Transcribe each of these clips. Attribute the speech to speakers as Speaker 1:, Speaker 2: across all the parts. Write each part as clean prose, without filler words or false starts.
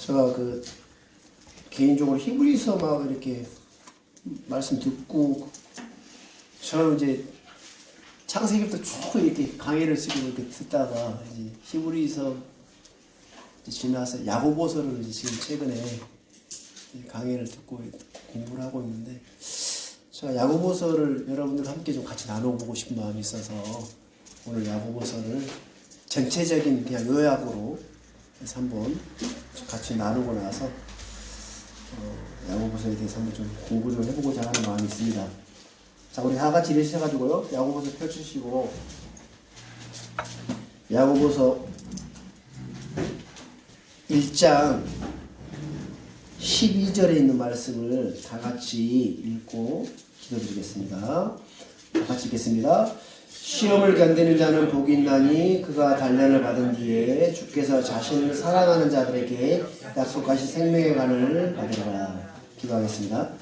Speaker 1: 제가 개인적으로 히브리서 막 이렇게 말씀 듣고 저는 이제 창세기부터 쭉 이렇게 강의를 지금 이렇게 듣다가 이제 히브리서 지나서 야고보서를 이제 지금 최근에 강의를 듣고 공부를 하고 있는데, 제가 야고보서를 여러분들과 함께 좀 같이 나눠보고 싶은 마음이 있어서 오늘 야고보서를 전체적인 그냥 요약으로 해서 한번 같이 나누고 나서 야고보서에 대해서 한번 좀 공부 좀 해보고자 하는 마음이 있습니다. 자, 우리 다 같이 일으키셔가지고요, 야고보서 펼치시고 야고보서 1장 12절에 있는 말씀을 다 같이 읽고 기도드리겠습니다. 다 같이 읽겠습니다. 시험을 견디는 자는 복이 있나니 그가 단련을 받은 뒤에 주께서 자신을 사랑하는 자들에게 약속하신 생명의 간을 받으리라. 기도하겠습니다.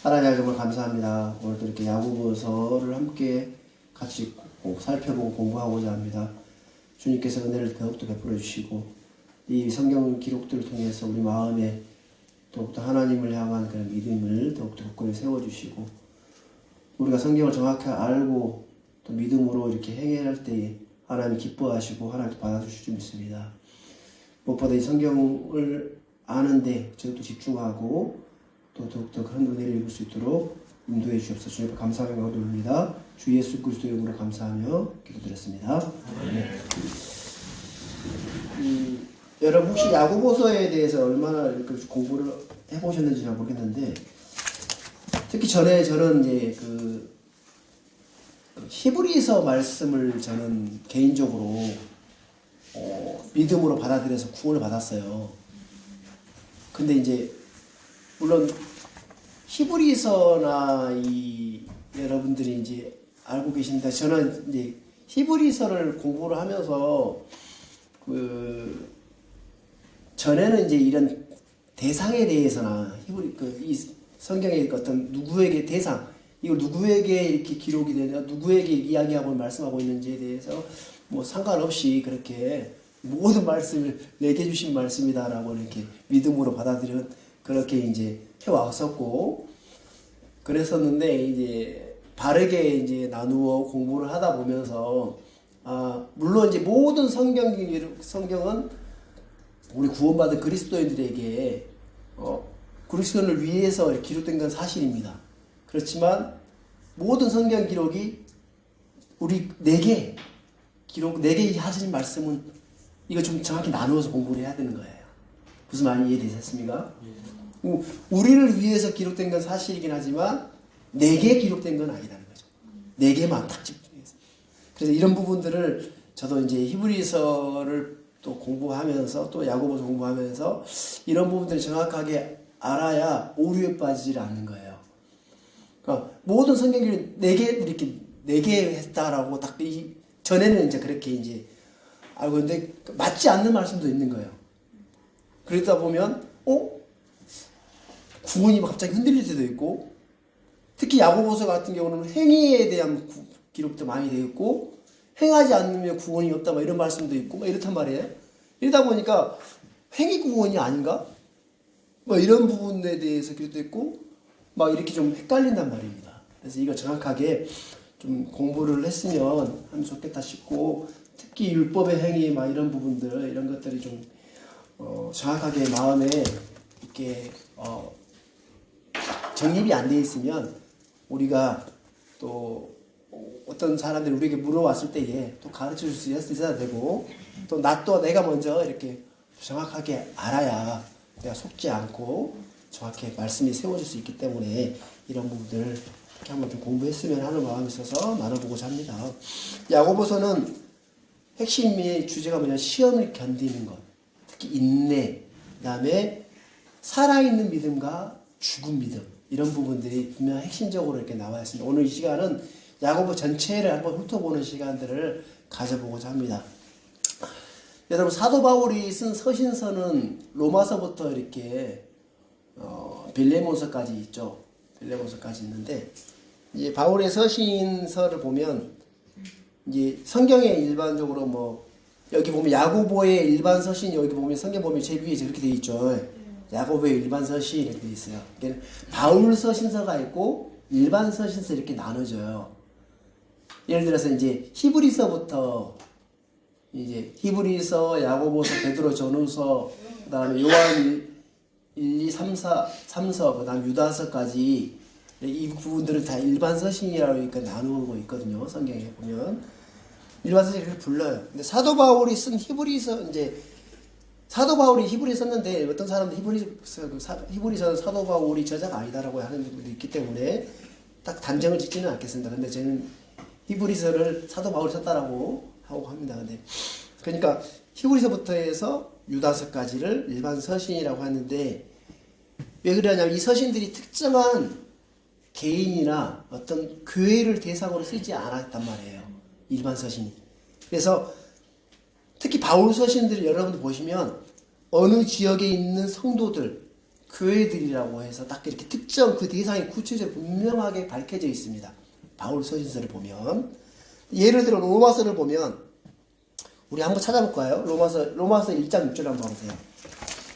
Speaker 1: 하나님 정말 감사합니다. 오늘도 이렇게 야고보서를 함께 같이 꼭 살펴보고 공부하고자 합니다. 주님께서 은혜를 더욱더 베풀어 주시고 이 성경 기록들을 통해서 우리 마음에 더욱더 하나님을 향한 그런 믿음을 더욱더 굳건히 세워주시고, 우리가 성경을 정확히 알고 또 믿음으로 이렇게 행할 때에 하나님 기뻐하시고 하나님 받아주실 줄 믿습니다. 무엇보다 이 성경을 아는데 저도 집중하고 또 더욱더 그런 은혜를 입을 수 있도록 인도해 주옵소서. 주님 감사하며 기도드립니다. 주 예수 그리스도의 이름으로 감사하며 기도드렸습니다. 네. 여러분 혹시 야고보서에 대해서 얼마나 공부를 해보셨는지 잘 모르겠는데, 특히 전에 저는 이제 히브리서 말씀을 저는 개인적으로 믿음으로 받아들여서 구원을 받았어요. 근데 이제 물론 히브리서나 여러분들이 이제 알고 계신다. 저는 이제 히브리서를 공부를 하면서 전에는 이제 이런 대상에 대해서나 이 성경의 어떤 누구에게 대상, 이걸 누구에게 이렇게 기록이 되냐, 누구에게 이야기하고 말씀하고 있는지에 대해서 뭐 상관없이 그렇게 모든 말씀을 내게 주신 말씀이다라고 이렇게 믿음으로 받아들여 그렇게 이제 해왔었고 그랬었는데, 이제 바르게 이제 나누어 공부를 하다 보면서 물론 이제 모든 성경은 우리 구원받은 그리스도인들에게 그리스도인을 위해서 기록된 건 사실입니다. 그렇지만 모든 성경 기록이 우리 내게 하신 말씀은 이거 좀 정확히 나누어서 공부를 해야 되는 거예요. 무슨 말인지 이해되셨습니까? 우리를 위해서 기록된 건 사실이긴 하지만 내게 기록된 건 아니라는 거죠. 내게만 딱 집중해서. 그래서 이런 부분들을 저도 이제 히브리서를 또 공부하면서 또 야고보서 공부하면서 이런 부분들을 정확하게 알아야 오류에 빠지지 않는 거예요. 그러니까 모든 성경을 내게 했다라고 딱 전에는 이제 그렇게 이제 알고 있는데 맞지 않는 말씀도 있는 거예요. 그러다 보면 구원이 갑자기 흔들릴 때도 있고, 특히 야고보서 같은 경우는 행위에 대한 기록도 많이 되어 있고, 행하지 않으면 구원이 없다 이런 말씀도 있고 이렇단 말이에요. 이러다 보니까 행위 구원이 아닌가? 이런 부분에 대해서 기록도 있고 막 이렇게 좀 헷갈린단 말입니다. 그래서 이거 정확하게 좀 공부를 했으면 하면 좋겠다 싶고, 특히 율법의 행위 이런 부분들, 이런 것들이 좀 정확하게 마음에 이렇게 정립이 안 돼 있으면 우리가 또 어떤 사람들이 우리에게 물어왔을 때에 또 가르쳐 줄 수 있어야 되고, 또 내가 먼저 이렇게 정확하게 알아야 내가 속지 않고 정확히 말씀이 세워질 수 있기 때문에 이런 부분들 이렇게 한번 좀 공부했으면 하는 마음이 있어서 나눠보고자 합니다. 야고보서는 핵심의 주제가 뭐냐면 시험을 견디는 것, 특히 인내, 그 다음에 살아있는 믿음과 죽은 믿음, 이런 부분들이 분명 핵심적으로 이렇게 나와 있습니다. 오늘 이 시간은 야고보 전체를 한번 훑어보는 시간들을 가져보고자 합니다. 여러분, 사도 바울이 쓴 서신서는 로마서부터 이렇게 빌레몬서까지 있죠. 빌레몬서까지 있는데, 이제 바울의 서신서를 보면 이제 성경에 일반적으로 여기 보면 야고보의 일반 서신, 여기 보면 성경 보면 제 위에 저렇게 되어 있죠. 야고보의 일반 서신 이렇게 되어 있어요. 그러니까 바울 서신서가 있고 일반 서신서 이렇게 나눠져요. 예를 들어서 이제 히브리서부터 이제 히브리서, 야고보서, 베드로 전후서, 그다음에 요한 1, 2, 3, 3서, 그다음 유다서까지 이 부분들을 다 일반 서신이라고 이렇게 나누고 있거든요. 성경에 보면 일반 서신 이렇게 불러요. 근데 사도 바울이 쓴 히브리서, 이제 사도 바울이 히브리 썼는데 어떤 사람들 히브리서는 사도 바울이 저자가 아니다라고 하는 분들이 있기 때문에 딱 단정을 짓지는 않겠습니다. 근데 저는 히브리서를 사도 바울이 썼다라고 하고 합니다. 근데 그러니까 히브리서부터 해서 유다서까지를 일반 서신이라고 하는데, 왜 그러냐면 이 서신들이 특정한 개인이나 어떤 교회를 대상으로 쓰지 않았단 말이에요. 일반 서신이. 그래서 특히 바울 서신들을 여러분들 보시면 어느 지역에 있는 성도들, 교회들이라고 해서 딱 이렇게 특정 그 대상이 구체적으로 분명하게 밝혀져 있습니다. 바울 서신서를 보면. 예를 들어 로마서를 보면 우리 한번 찾아볼까요? 로마서 1장 6절 한번 봐보세요.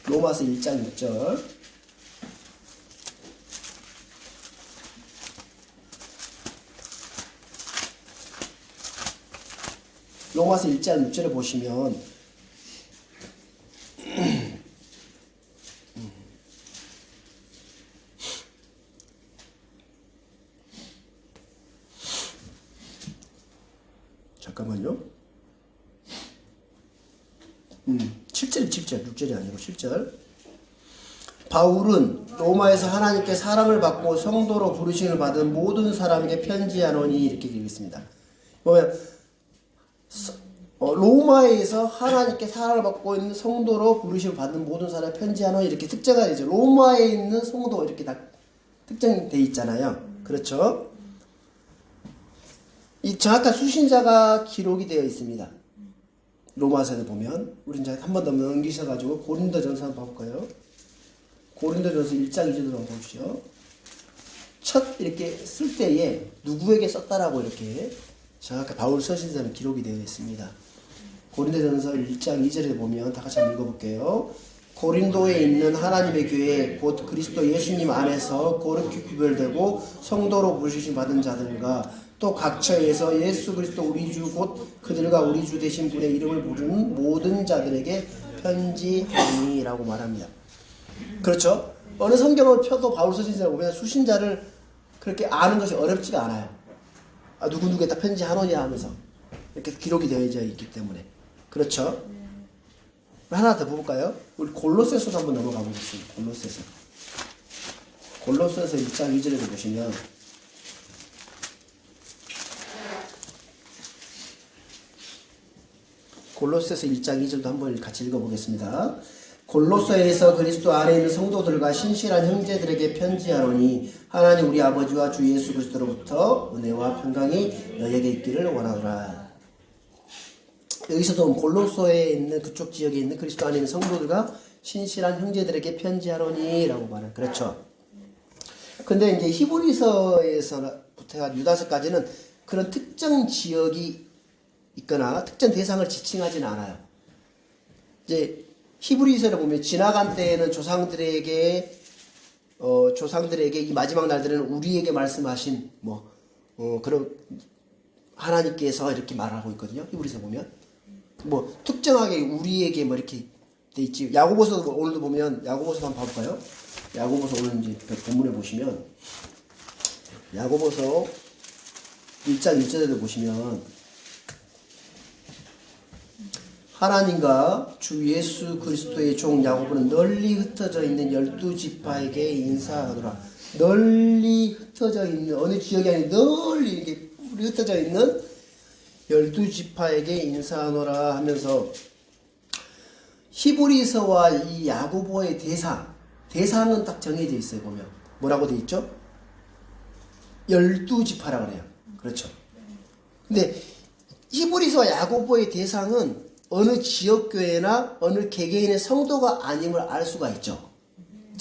Speaker 1: 로마서 1장 6절. 로마서 1장 6절을 보시면 잠깐만요. 7절 6절이 아니고 7절. 바울은 로마에서 하나님께 사랑을 받고 성도로 부르심을 받은 모든 사람에게 편지하노니 이렇게 되어 있습니다. 보면 로마에서 하나님께 사랑을 받고 있는 성도로 부르심을 받는 모든 사람에게 편지하노니 이렇게 특정가 되죠. 로마에 있는 성도 이렇게 다 특정되어 있잖아요. 그렇죠? 이 정확한 수신자가 기록이 되어 있습니다. 로마서에 보면 우리 이제 한 번 더 넘기셔가지고 고린도전서 한번 봐볼까요? 고린도전서 1장 2절로 한번 보십시오. 첫 이렇게 쓸 때에 누구에게 썼다라고 이렇게 정확히 바울 서신서는 기록이 되어 있습니다. 고린도전서 1장 2절에 보면 다 같이 한번 읽어볼게요. 고린도에 있는 하나님의 교회 곧 그리스도 예수님 안에서 거룩히 구별되고 성도로 부르심 받은 자들과 또 각처에서 예수 그리스도 우리 주 곧 그들과 우리 주 되신 분의 이름을 부르는 모든 자들에게 편지하니라고 말합니다. 그렇죠? 어느 성경을 펴도 바울 서신서를 보면 수신자를 그렇게 아는 것이 어렵지가 않아요. 누구누구에다 편지하노냐 하면서 이렇게 기록이 되어져 있기 때문에. 그렇죠? 하나 더 볼까요? 우리 골로새서도 한번 넘어가 보겠습니다. 골로새서 1장 2절에 보시면 골로새서 1장 2절도 한번 같이 읽어보겠습니다. 골로새에서 그리스도 안에 있는 성도들과 신실한 형제들에게 편지하노니 하나님 우리 아버지와 주 예수 그리스도로부터 은혜와 평강이 너에게 있기를 원하노라. 여기서도 골로새에 있는 그쪽 지역에 있는 그리스도 안에 있는 성도들과 신실한 형제들에게 편지하노니 라고 말해요. 그렇죠. 근데 이제 히브리서에서부터 유다서까지는 그런 특정 지역이 있거나 특정 대상을 지칭하지는 않아요. 이제 히브리서를 보면 지나간 때에는 조상들에게 이 마지막 날들은 우리에게 말씀하신 그런 하나님께서 이렇게 말하고 있거든요. 히브리서 보면 특정하게 우리에게 이렇게 돼 있지. 야고보서도 오늘도 보면 야고보서도 한번 봐볼까요? 야고보서 오늘 이제 본문에 보시면 야고보서 1장 1절에도 보시면 하나님과 주 예수 그리스도의 종 야고보는 널리 흩어져 있는 12지파에게 인사하노라. 널리 흩어져 있는 어느 지역이 아닌 널리 이렇게 흩어져 있는 12지파에게 인사하노라 하면서 히브리서와 이 야고보의 대상은 딱 정해져 있어요. 보면 뭐라고 돼 있죠? 12지파라고 그래요. 그렇죠. 근데 히브리서와 야고보의 대상은 어느 지역교회나 어느 개개인의 성도가 아님을 알 수가 있죠.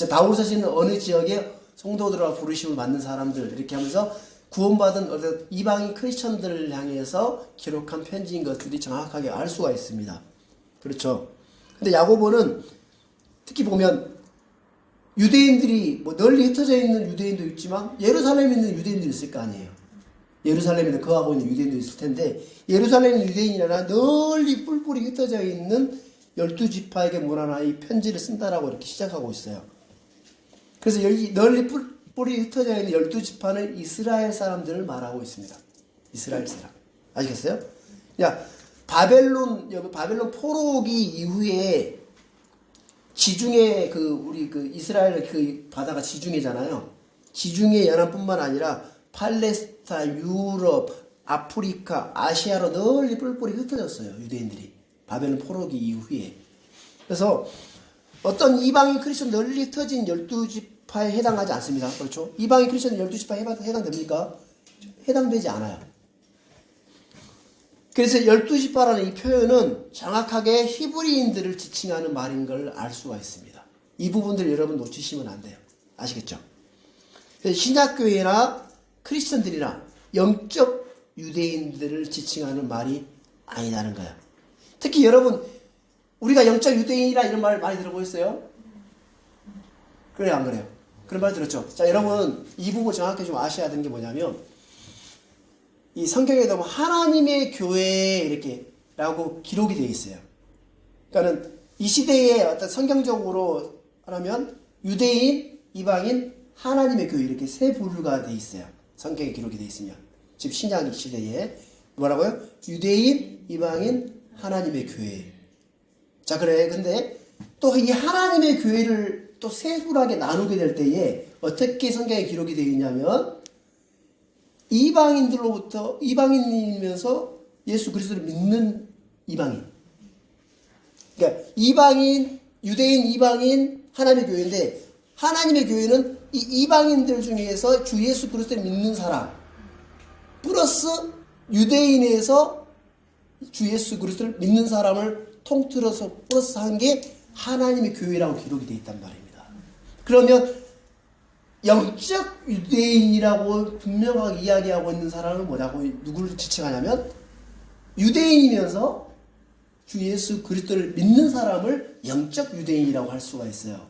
Speaker 1: 바울 서신은 어느 지역에 성도들과 부르심을 받는 사람들 이렇게 하면서 구원받은 이방인 크리스천들을 향해서 기록한 편지인 것들이 정확하게 알 수가 있습니다. 그렇죠. 근데 야고보는 특히 보면 유대인들이 뭐 널리 흩어져 있는 유대인도 있지만 예루살렘에 있는 유대인도 있을 거 아니에요. 예루살렘에 거하고 있는 유대인도 있을 텐데 예루살렘에 있는 유대인이라 널리 뿔뿔이 흩어져 있는 12지파에게 뭐라나 이 편지를 쓴다라고 이렇게 시작하고 있어요. 그래서 여기 널리 뿔뿔이 흩어져 있는 12지파는 이스라엘 사람들을 말하고 있습니다. 이스라엘 사람. 아시겠어요? 야, 여기 바벨론 포로기 이후에 지중해 우리 이스라엘 바다가 지중해잖아요. 지중해 연안뿐만 아니라 팔레스타인, 유럽, 아프리카, 아시아로 널리 뿔뿔이 흩어졌어요. 유대인들이. 바벨론 포로기 이후에. 그래서 어떤 이방인 크리스천 널리 흩어진 12지파에 해당하지 않습니다. 그렇죠? 이방인 크리스천 12지파에 해당됩니까? 해당되지 않아요. 그래서 12지파라는 이 표현은 정확하게 히브리인들을 지칭하는 말인 걸 알 수가 있습니다. 이 부분들 여러분 놓치시면 안 돼요. 아시겠죠? 신약교회나 크리스천들이나 영적 유대인들을 지칭하는 말이 아니라는 거야. 특히 여러분 우리가 영적 유대인이라 이런 말 많이 들어보셨어요? 그래요 안 그래요? 그런 말 들었죠? 자 여러분 이 부분 정확히 좀 아셔야 되는 게 뭐냐면 이 성경에도 하나님의 교회 이렇게 라고 기록이 되어 있어요. 그러니까는 이 시대에 어떤 성경적으로 하면 유대인, 이방인, 하나님의 교회 이렇게 세 부류가 되어 있어요. 성경에 기록이 되어 있으면. 지금 신약 시대에 뭐라고요? 유대인, 이방인, 하나님의 교회. 자 그래. 근데 또 이 하나님의 교회를 또 세분하게 나누게 될 때에 어떻게 성경에 기록이 되어 있냐면 이방인들로부터 이방인이면서 예수 그리스도를 믿는 이방인. 그러니까 이방인, 유대인, 이방인, 하나님의 교회인데 하나님의 교회는 이 이방인들 중에서 주 예수 그리스도를 믿는 사람 플러스 유대인에서 주 예수 그리스도를 믿는 사람을 통틀어서 플러스 한 게 하나님의 교회라고 기록이 되어 있단 말입니다. 그러면 영적 유대인이라고 분명하게 이야기하고 있는 사람은 뭐라고 누구를 지칭하냐면 유대인이면서 주 예수 그리스도를 믿는 사람을 영적 유대인이라고 할 수가 있어요.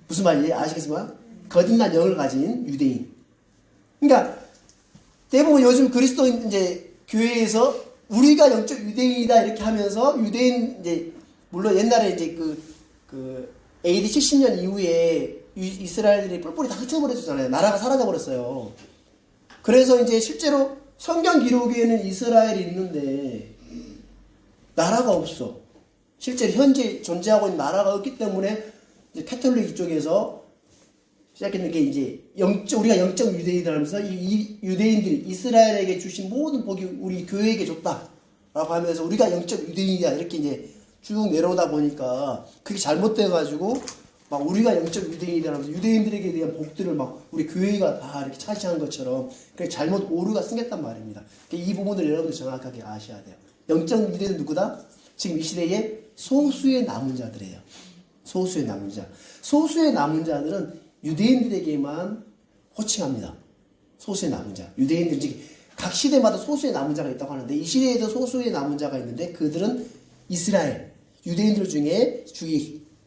Speaker 1: 무슨 말인지 아시겠지만 거듭난 영을 가진 유대인. 그러니까 대부분 요즘 그리스도 이제 교회에서 우리가 영적 유대인이다 이렇게 하면서 유대인 이제 물론 옛날에 이제 AD 70년 이후에 이스라엘들이 뿔뿔이 다 흩어버렸잖아요. 나라가 사라져버렸어요. 그래서 이제 실제로 성경 기록에는 이스라엘이 있는데 나라가 없어. 실제로 현재 존재하고 있는 나라가 없기 때문에 이제 카톨릭 이쪽에서 시작했는 게 이제 우리가 영적 유대인이라면서 이 유대인들이 이스라엘에게 주신 모든 복이 우리 교회에게 줬다라고 하면서 우리가 영적 유대인이다 이렇게 이제 쭉 내려오다 보니까 그게 잘못돼가지고 막 우리가 영적 유대인이라면서 유대인들에게 대한 복들을 막 우리 교회가 다 이렇게 차지한 것처럼 그게 잘못 오류가 생겼단 말입니다. 이 부분을 여러분들 정확하게 아셔야 돼요. 영적 유대인은 누구다? 지금 이 시대에 소수의 남은 자들이에요. 소수의 남은 자. 소수의 남은 자들은 유대인들에게만 호칭합니다. 소수의 남은 자. 유대인들이 각 시대마다 소수의 남은 자가 있다고 하는데 이 시대에도 소수의 남은 자가 있는데 그들은 이스라엘, 유대인들 중에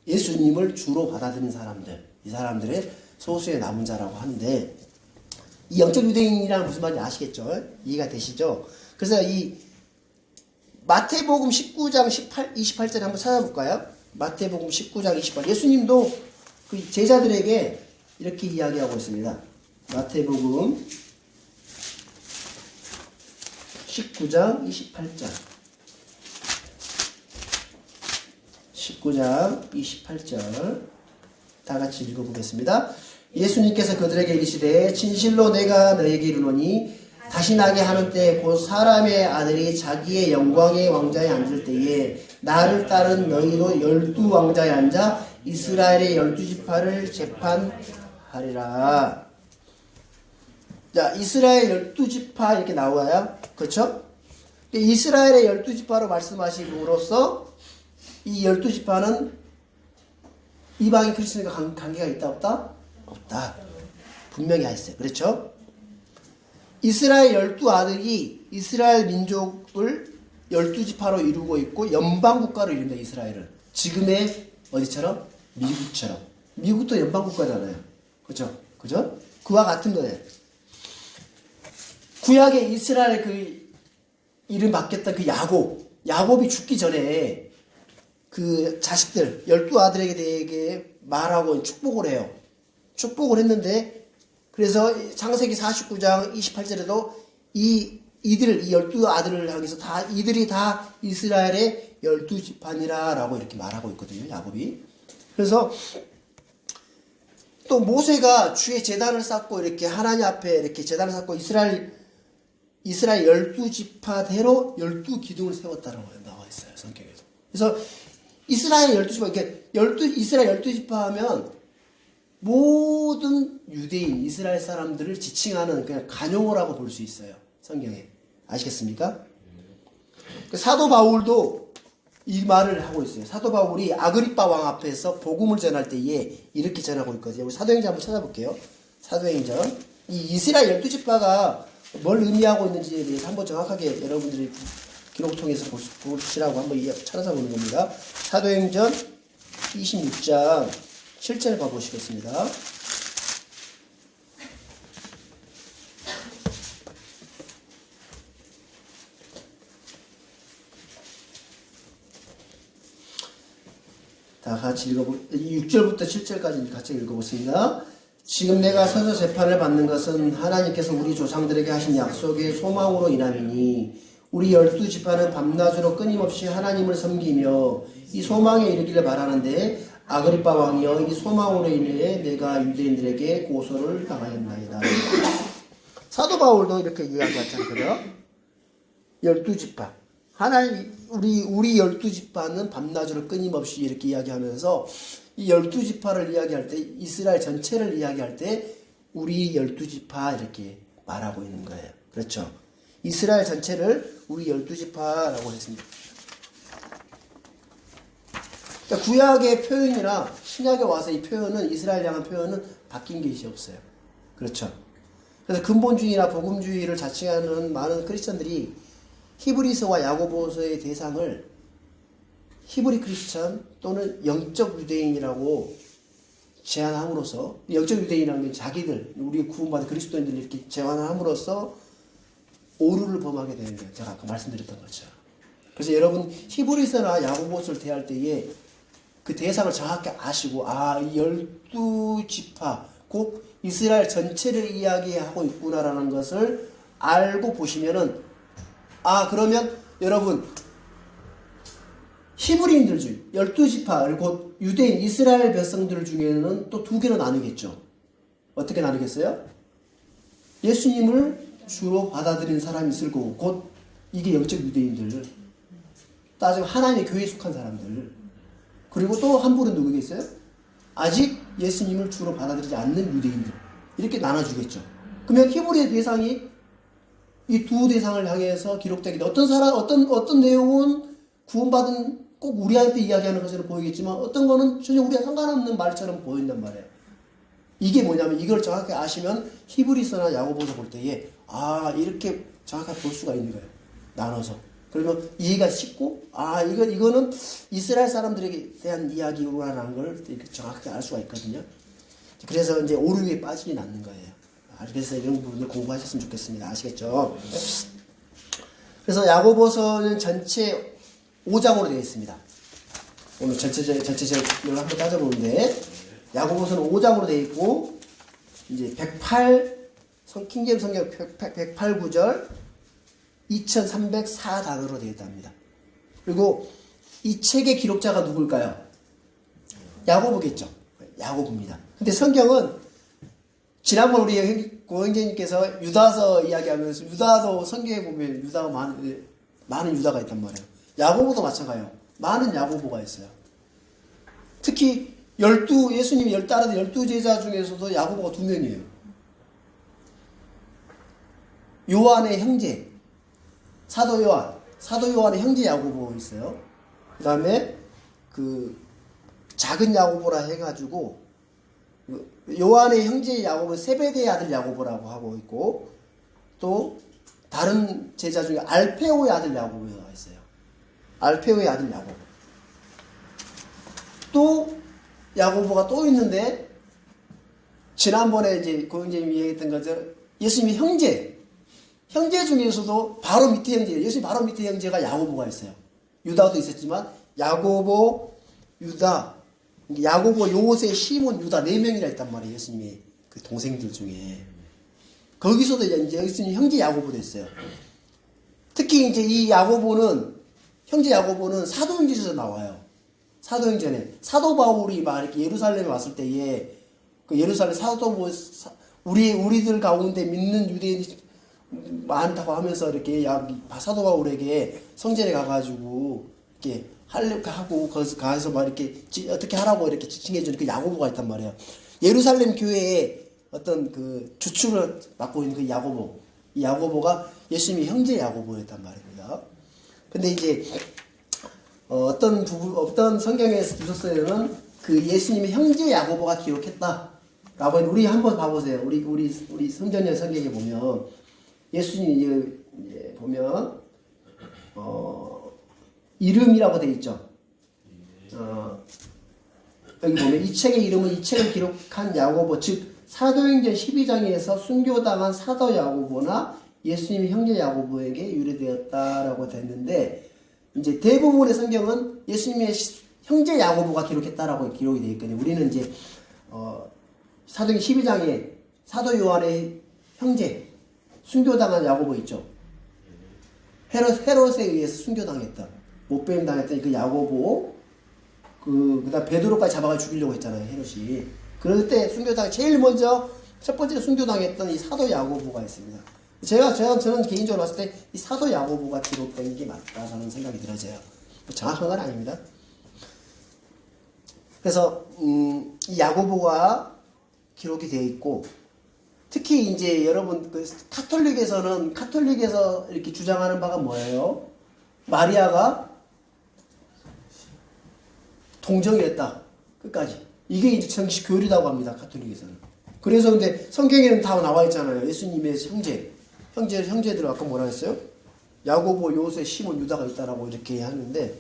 Speaker 1: 예수님을 주로 받아들이는 사람들, 이 사람들의 소수의 남은 자라고 하는데 이 영적 유대인이라는 무슨 말인지 아시겠죠? 이해가 되시죠? 그래서 이 마태복음 19장 28절에 한번 찾아볼까요? 마태복음 19장 28. 예수님도 그 제자들에게 이렇게 이야기하고 있습니다. 마태복음 19장 28절. 19장 28절 다 같이 읽어보겠습니다. 예수님께서 그들에게 이르시되 진실로 내가 너에게 이르노니 다시 나게 하는 때 곧 사람의 아들이 자기의 영광의 왕좌에 앉을 때에 나를 따른 너희도 12왕좌에 앉아 이스라엘의 12지파를 재판하리라. 자, 이스라엘 12지파 이렇게 나와요. 그렇죠? 이스라엘의 12지파로 말씀하심으로써 이 12지파는 이방인 크리스천과 관계가 있다 없다? 없다. 분명히 있어요. 그렇죠? 이스라엘 12아들이 이스라엘 민족을 12지파로 이루고 있고 연방국가로 이룬다. 이스라엘은 지금의 어디처럼? 미국처럼. 미국도 연방국가잖아요. 그죠? 그와 같은 거예요. 구약의 이스라엘 그 이름 바뀌었던 그 야곱이 죽기 전에 그 자식들 12아들에게 대해 말하고 축복을 해요. 축복을 했는데 그래서 창세기 49장 28절에도 이 12아들을 향해서 이들이 다 이스라엘의 12지파니라 라고 이렇게 말하고 있거든요. 야곱이. 그래서 또 모세가 주의 제단을 쌓고 이렇게 하나님 앞에 이렇게 제단을 쌓고 이스라엘 12지파대로 12기둥을 세웠다라고 나와 있어요. 성경에도. 그래서 이스라엘 12지파, 이스라엘 12지파 하면 모든 유대인, 이스라엘 사람들을 지칭하는 그냥 간용어라고 볼 수 있어요. 성경에. 아시겠습니까? 사도 바울도 이 말을 하고 있어요. 사도 바울이 아그리빠 왕 앞에서 복음을 전할 때에 이렇게 전하고 있거든요. 우리 사도행전 한번 찾아볼게요. 사도행전. 이 이스라엘 12지파가 뭘 의미하고 있는지에 대해서 한번 정확하게 여러분들이 기록 통해서 보시라고 한번 찾아보는 겁니다. 사도행전 26장 7절 봐보시겠습니다. 다 같이 6절부터 7절까지 같이 읽어보겠습니다. 지금 내가 서서 재판을 받는 것은 하나님께서 우리 조상들에게 하신 약속의 소망으로 인함이니 우리 12지파는 밤낮으로 끊임없이 하나님을 섬기며 이 소망에 이르기를 바라는데 아그리빠 왕이여 이 소망으로 인해 내가 유대인들에게 고소를 당하였나이다. 사도 바울도 이렇게 이야기하잖아요. 12지파 하나님 우리 12지파는 밤낮으로 끊임없이 이렇게 이야기하면서 이 12지파를 이야기할 때 이스라엘 전체를 이야기할 때 우리 12지파 이렇게 말하고 있는 거예요. 그렇죠? 이스라엘 전체를 우리 12지파라고 했습니다. 그러니까 구약의 표현이나 신약에 와서 이 표현은 이스라엘 향한 표현은 바뀐 것이 없어요. 그렇죠? 그래서 근본주의나 복음주의를 자칭하는 많은 크리스천들이 히브리서와 야고보서의 대상을 히브리 크리스천 또는 영적 유대인이라고 제안함으로써 영적 유대인이라는 게 자기들 우리 구원받은 그리스도인들 이렇게 제안함으로써 오류를 범하게 되는 거예요. 제가 아까 말씀드렸던 거죠. 그래서 여러분 히브리서나 야고보서를 대할 때에 그 대상을 정확히 아시고 이 12지파 곧 이스라엘 전체를 이야기하고 있구나라는 것을 알고 보시면은 그러면 여러분 히브리인들 중 12지파 곧 유대인 이스라엘 백성들 중에는 또 두 개로 나누겠죠. 어떻게 나누겠어요? 예수님을 주로 받아들이는 사람이 있을 거고 곧 이게 영적 유대인들 따지면 하나님의 교회에 속한 사람들 그리고 또 한 부류는 누구겠어요? 아직 예수님을 주로 받아들이지 않는 유대인들 이렇게 나눠주겠죠. 그러면 히브리의 대상이 이 두 대상을 향해서 기록되기 어떤 내용은 구원받은 꼭 우리한테 이야기하는 것처럼 보이겠지만 어떤 거는 전혀 우리와 상관없는 말처럼 보인단 말이에요. 이게 뭐냐면 이걸 정확히 아시면 히브리서나 야고보서 볼 때에 이렇게 정확하게 볼 수가 있는 거예요. 나눠서. 그러면 이해가 쉽고 이거는 이스라엘 사람들에게 대한 이야기라는 걸 이렇게 정확하게 알 수가 있거든요. 그래서 이제 오류에 빠지진 않는 거예요. 그래서 이런 부분을 공부하셨으면 좋겠습니다. 아시겠죠? 그래서 야고보서는 전체 5장으로 되어 있습니다. 오늘 전체적으로 한번 따져보는데 야고보서는 5장으로 되어 있고 이제 108 성경 108구절 2304단어로 되어 있답니다. 그리고 이 책의 기록자가 누굴까요? 야고보겠죠. 야고보입니다. 근데 성경은 지난번 우리 고영재님께서 유다서 이야기하면서 유다도 성경에 보면 유다가 많은 유다가 있단 말이에요. 야고보도 마찬가지예요. 많은 야고보가 있어요. 특히 예수님이 따르던 12제자 중에서도 야고보가 2명이에요. 요한의 형제, 사도 요한의 형제 야고보 있어요. 그 다음에 작은 야고보라 해가지고 요한의 형제 야고보 세베대의 아들 야고보라고 하고 있고 또 다른 제자 중에 알페오의 아들 야고보가 있어요. 알페오의 아들 야고보. 또 야고보가 또 있는데 지난번에 이제 고영재님이 얘기했던 것처럼 예수님의 형제 중에서도 바로 밑에 형제, 예수님 바로 밑에 형제가 야고보가 있어요. 유다도 있었지만 야고보, 유다, 야고보, 요세, 시몬, 유다 4명이나 있단 말이에요. 예수님의 그 동생들 중에. 거기서도 이제 예수님 형제 야고보도 있어요. 특히 이제 이 야고보는, 형제 야고보는 사도행전에서 나와요. 사도행전에. 사도 바울이 막 이렇게 예루살렘에 왔을 때에 그 예루살렘 우리들 가운데 믿는 유대인이 많다고 하면서 이렇게 사도 바울에게 성전에 가가지고 이렇게 하고 거기서 가서 막 이렇게 어떻게 하라고 이렇게 지칭해주는 그 야고보가 있단 말이에요. 예루살렘 교회에 어떤 그 주축을 맡고 있는 그 야고보, 이 야고보가 예수님의 형제 야고보였단 말입니다. 근데 이제 어떤 성경의 주석서에는 그 예수님의 형제 야고보가 기록했다라고 하는, 우리 한번 봐보세요. 우리 성전역 성경에 보면 예수님 보면 이름이라고 돼 있죠. 여기 보면 이 책의 이름은 이 책을 기록한 야고보, 즉 사도행전 12장에서 순교당한 사도 야고보나 예수님의 형제 야고보에게 유래되었다라고 됐는데, 이제 대부분의 성경은 예수님의 형제 야고보가 기록했다라고 기록이 되어 있거든요. 우리는 이제 사도행전 12장에 사도 요한의 형제 순교당한 야고보 있죠. 헤롯에 의해서 순교당했던, 못배임 당했던 그 야고보, 그다음 베드로까지 잡아가 죽이려고 했잖아요, 헤롯이. 그럴 때 제일 먼저 첫 번째로 순교당했던 이 사도 야고보가 있습니다. 저는 개인적으로 봤을 때 이 사도 야고보가 기록된 게 맞다라는 생각이 들어져요. 정확한 건 아닙니다. 그래서 이 야고보가 기록이 되어 있고, 특히 이제 여러분 카톨릭에서 이렇게 주장하는 바가 뭐예요? 마리아가 동정이었다, 끝까지. 이게 이제 정식 교리라고 합니다, 카톨릭에서는. 그래서 근데 성경에는 다 나와 있잖아요. 예수님의 형제들 아까 뭐라 했어요? 야고보, 요세, 시몬, 유다가 있다라고 이렇게 하는데,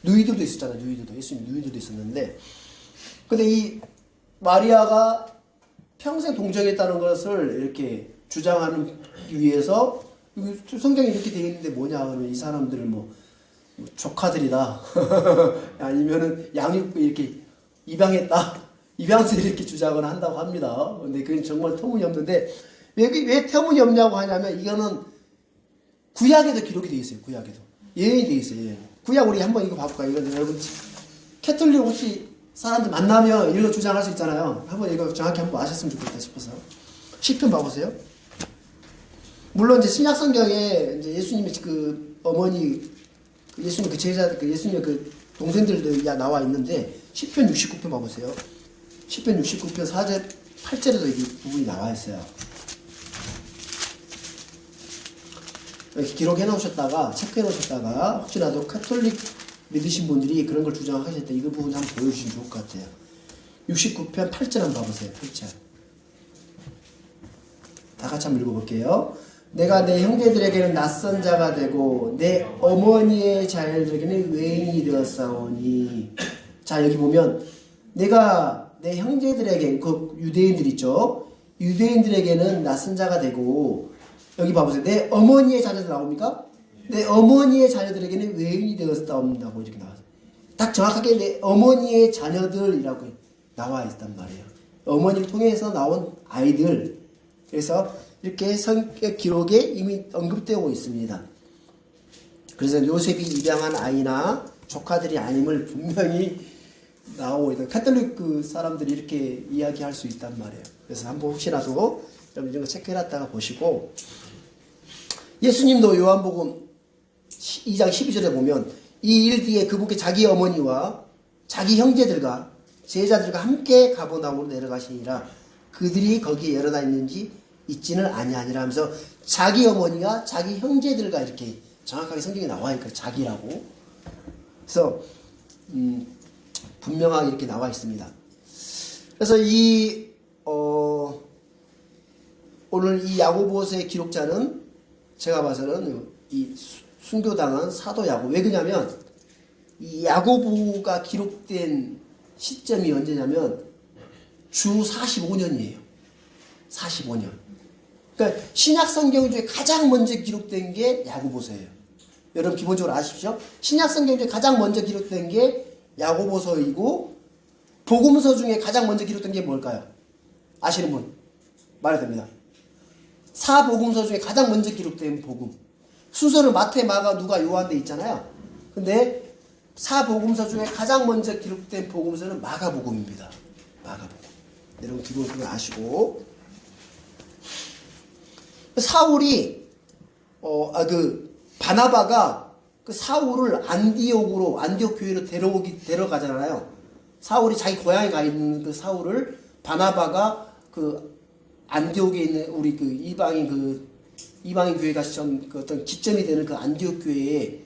Speaker 1: 누이들도 있었잖아요. 예수님 누이들도 있었는데, 근데 이 마리아가 평생 동정했다는 것을 이렇게 주장하는 위해서 성경에 이렇게 되어 있는데 뭐냐 하면 이 사람들을 뭐 조카들이다 아니면은 양육 이렇게 입양해서 이렇게 주장을 한다고 합니다. 근데 그건 정말 터무니없는데, 왜 터무니없냐고 하냐면 이거는 구약에도 기록이 되어 있어요. 구약에도 예언이 되어 있어요. 예언. 구약 우리 한번 이거 봐볼까요? 이거 여러분 캐톨릭 혹시 사람들 만나면 이런 거 주장할 수 있잖아요. 한번 이거 정확히 한번 아셨으면 좋겠다 싶어서 시편 봐보세요. 물론 이제 신약 성경에 이제 예수님의 그 어머니, 예수님 그 제자, 예수님의 그 동생들도 나와 있는데 시편 69편 봐보세요. 시편 69편 4절 8절에도 이 부분이 나와 있어요. 이렇게 기록해 놓으셨다가 체크해 놓으셨다가 혹시라도 카톨릭 믿으신 분들이 그런 걸 주장하실 때 이 부분 한번 보여주시면 좋을 것 같아요. 69편 8절 한번 봐보세요. 8절. 다 같이 한번 읽어볼게요. 내가 내 형제들에게는 낯선 자가 되고 내 어머니의 자녀들에게는 외인이 되었사오니. 자, 여기 보면 내가 내 형제들에게, 그 유대인들 있죠. 유대인들에게는 낯선 자가 되고, 여기 봐보세요. 내 어머니의 자녀들 나옵니까? 내 어머니의 자녀들에게는 외인이 되었다고 이렇게 나와요. 딱 정확하게 내 어머니의 자녀들이라고 나와 있단 말이에요. 어머니를 통해서 나온 아이들. 그래서 이렇게 성경 기록에 이미 언급되고 있습니다. 그래서 요셉이 입양한 아이나 조카들이 아님을 분명히 나오고 있다. 카톨릭 그 사람들이 이렇게 이야기할 수 있단 말이에요. 그래서 한번 혹시라도 여러분 이런 거 체크해놨다가 보시고, 예수님도 요한복음 2장 12절에 보면 이 일 뒤에 그분께 자기 어머니와 자기 형제들과 제자들과 함께 가버나움으로 내려가시니라. 그들이 거기에 열어나 있는지 있지는 아니하니라 하면서 자기 어머니와 자기 형제들과 이렇게 정확하게 성경에 나와 있고, 자기라고. 그래서 분명하게 이렇게 나와 있습니다. 그래서 오늘 이 야고보서의 기록자는 제가 봐서는 이 순교당한 사도 야고보. 왜 그러냐면 이 야고보가 기록된 시점이 언제냐면 주 45년이에요. 45년. 그러니까 신약 성경 중에 가장 먼저 기록된 게 야고보서예요. 여러분 기본적으로 아십시오. 신약 성경 중에 가장 먼저 기록된 게 야고보서이고 복음서 중에 가장 먼저 기록된 게 뭘까요? 아시는 분 말해도 됩니다. 사복음서 중에 가장 먼저 기록된 복음. 순서는 마태, 마가, 누가, 요한 돼 있잖아요. 근데 사복음서 중에 가장 먼저 기록된 복음서는 마가복음입니다. 마가복음. 여러분 기본적으로 아시고 사울이 바나바가 그 사울을 안디옥 교회로 데려가잖아요. 사울이 자기 고향에 가 있는 그 사울을 바나바가 그 안디옥에 있는 우리 그 이방인 교회가 그 어떤 기점이 되는 그 안디옥 교회에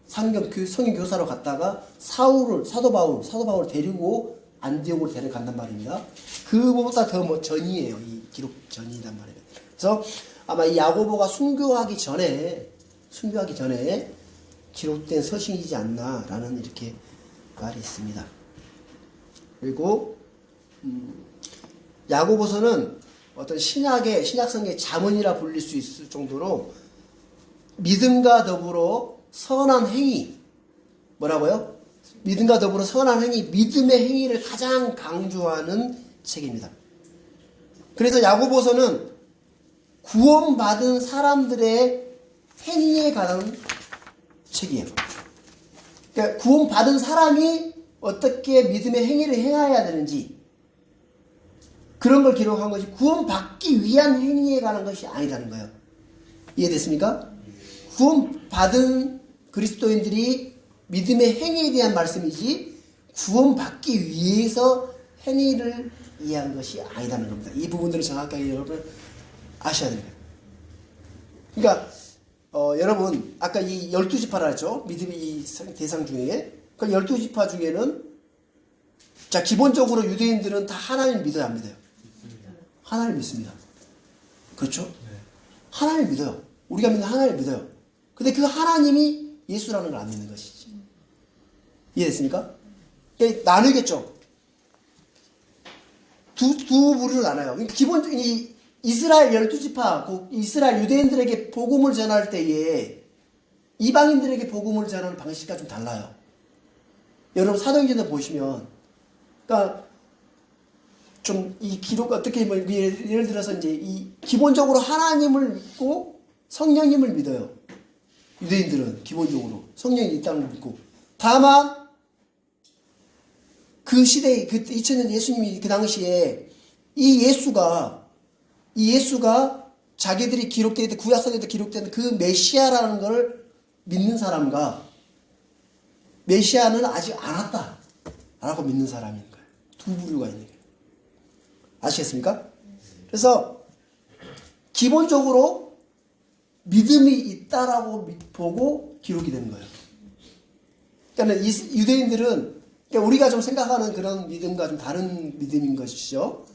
Speaker 1: 성경 교사로 갔다가 사도 바울을 데리고 안디옥으로 데려간단 말입니다. 그보다 더 전이에요. 이 기록 전이란 말이에요. 그래서 아마 이 야고보가 순교하기 전에 기록된 서신이지 않나라는 이렇게 말이 있습니다. 그리고 야고보서는 어떤 신약성의 자문이라 불릴 수 있을 정도로 믿음과 더불어 선한 행위, 뭐라고요? 믿음과 더불어 선한 행위, 믿음의 행위를 가장 강조하는 책입니다. 그래서 야고보서는 구원받은 사람들의 행위에 관한 책이에요. 그러니까 구원받은 사람이 어떻게 믿음의 행위를 행해야 되는지 그런 걸 기록한 것이 구원받기 위한 행위에 관한 것이 아니라는 거예요. 이해됐습니까? 구원받은 그리스도인들이 믿음의 행위에 대한 말씀이지 구원받기 위해서 행위를 이해한 것이 아니라는 겁니다. 이 부분들을 정확하게 여러분 아셔야 됩니다. 그러니까 여러분 아까 이 12지파라 했죠. 믿음의 이 대상 중에 그 12지파 중에는 자 기본적으로 유대인들은 다 하나님 믿어요, 안 믿어요? 하나님 믿습니다. 그렇죠? 네. 하나님 믿어요. 우리가 믿는 하나님 믿어요. 근데 그 하나님이 예수라는 걸 안 믿는 것이지. 이해됐습니까? 나누겠죠. 두 부류로 나눠요. 그러니까 기본적인 이 이스라엘 12지파, 이스라엘 유대인들에게 복음을 전할 때에 이방인들에게 복음을 전하는 방식과 좀 달라요. 여러분 사도행전을 보시면, 그러니까 좀 이 기록 어떻게 뭐 예를 들어서 이제 이 기본적으로 하나님을 믿고 성령님을 믿어요. 유대인들은 기본적으로 성령이 있다는 걸 믿고, 다만 그 시대에 그 2000년 예수님이 그 당시에 이 예수가 자기들이 기록되어 있던 구약성에도 기록된 그 메시아라는 걸 믿는 사람과 메시아는 아직 안 왔다라고 믿는 사람인 거예요. 두 부류가 있는 거예요. 아시겠습니까? 그래서 기본적으로 믿음이 있다라고 보고 기록이 되는 거예요. 그러니까 유대인들은 그러니까 우리가 좀 생각하는 그런 믿음과 좀 다른 믿음인 것이죠.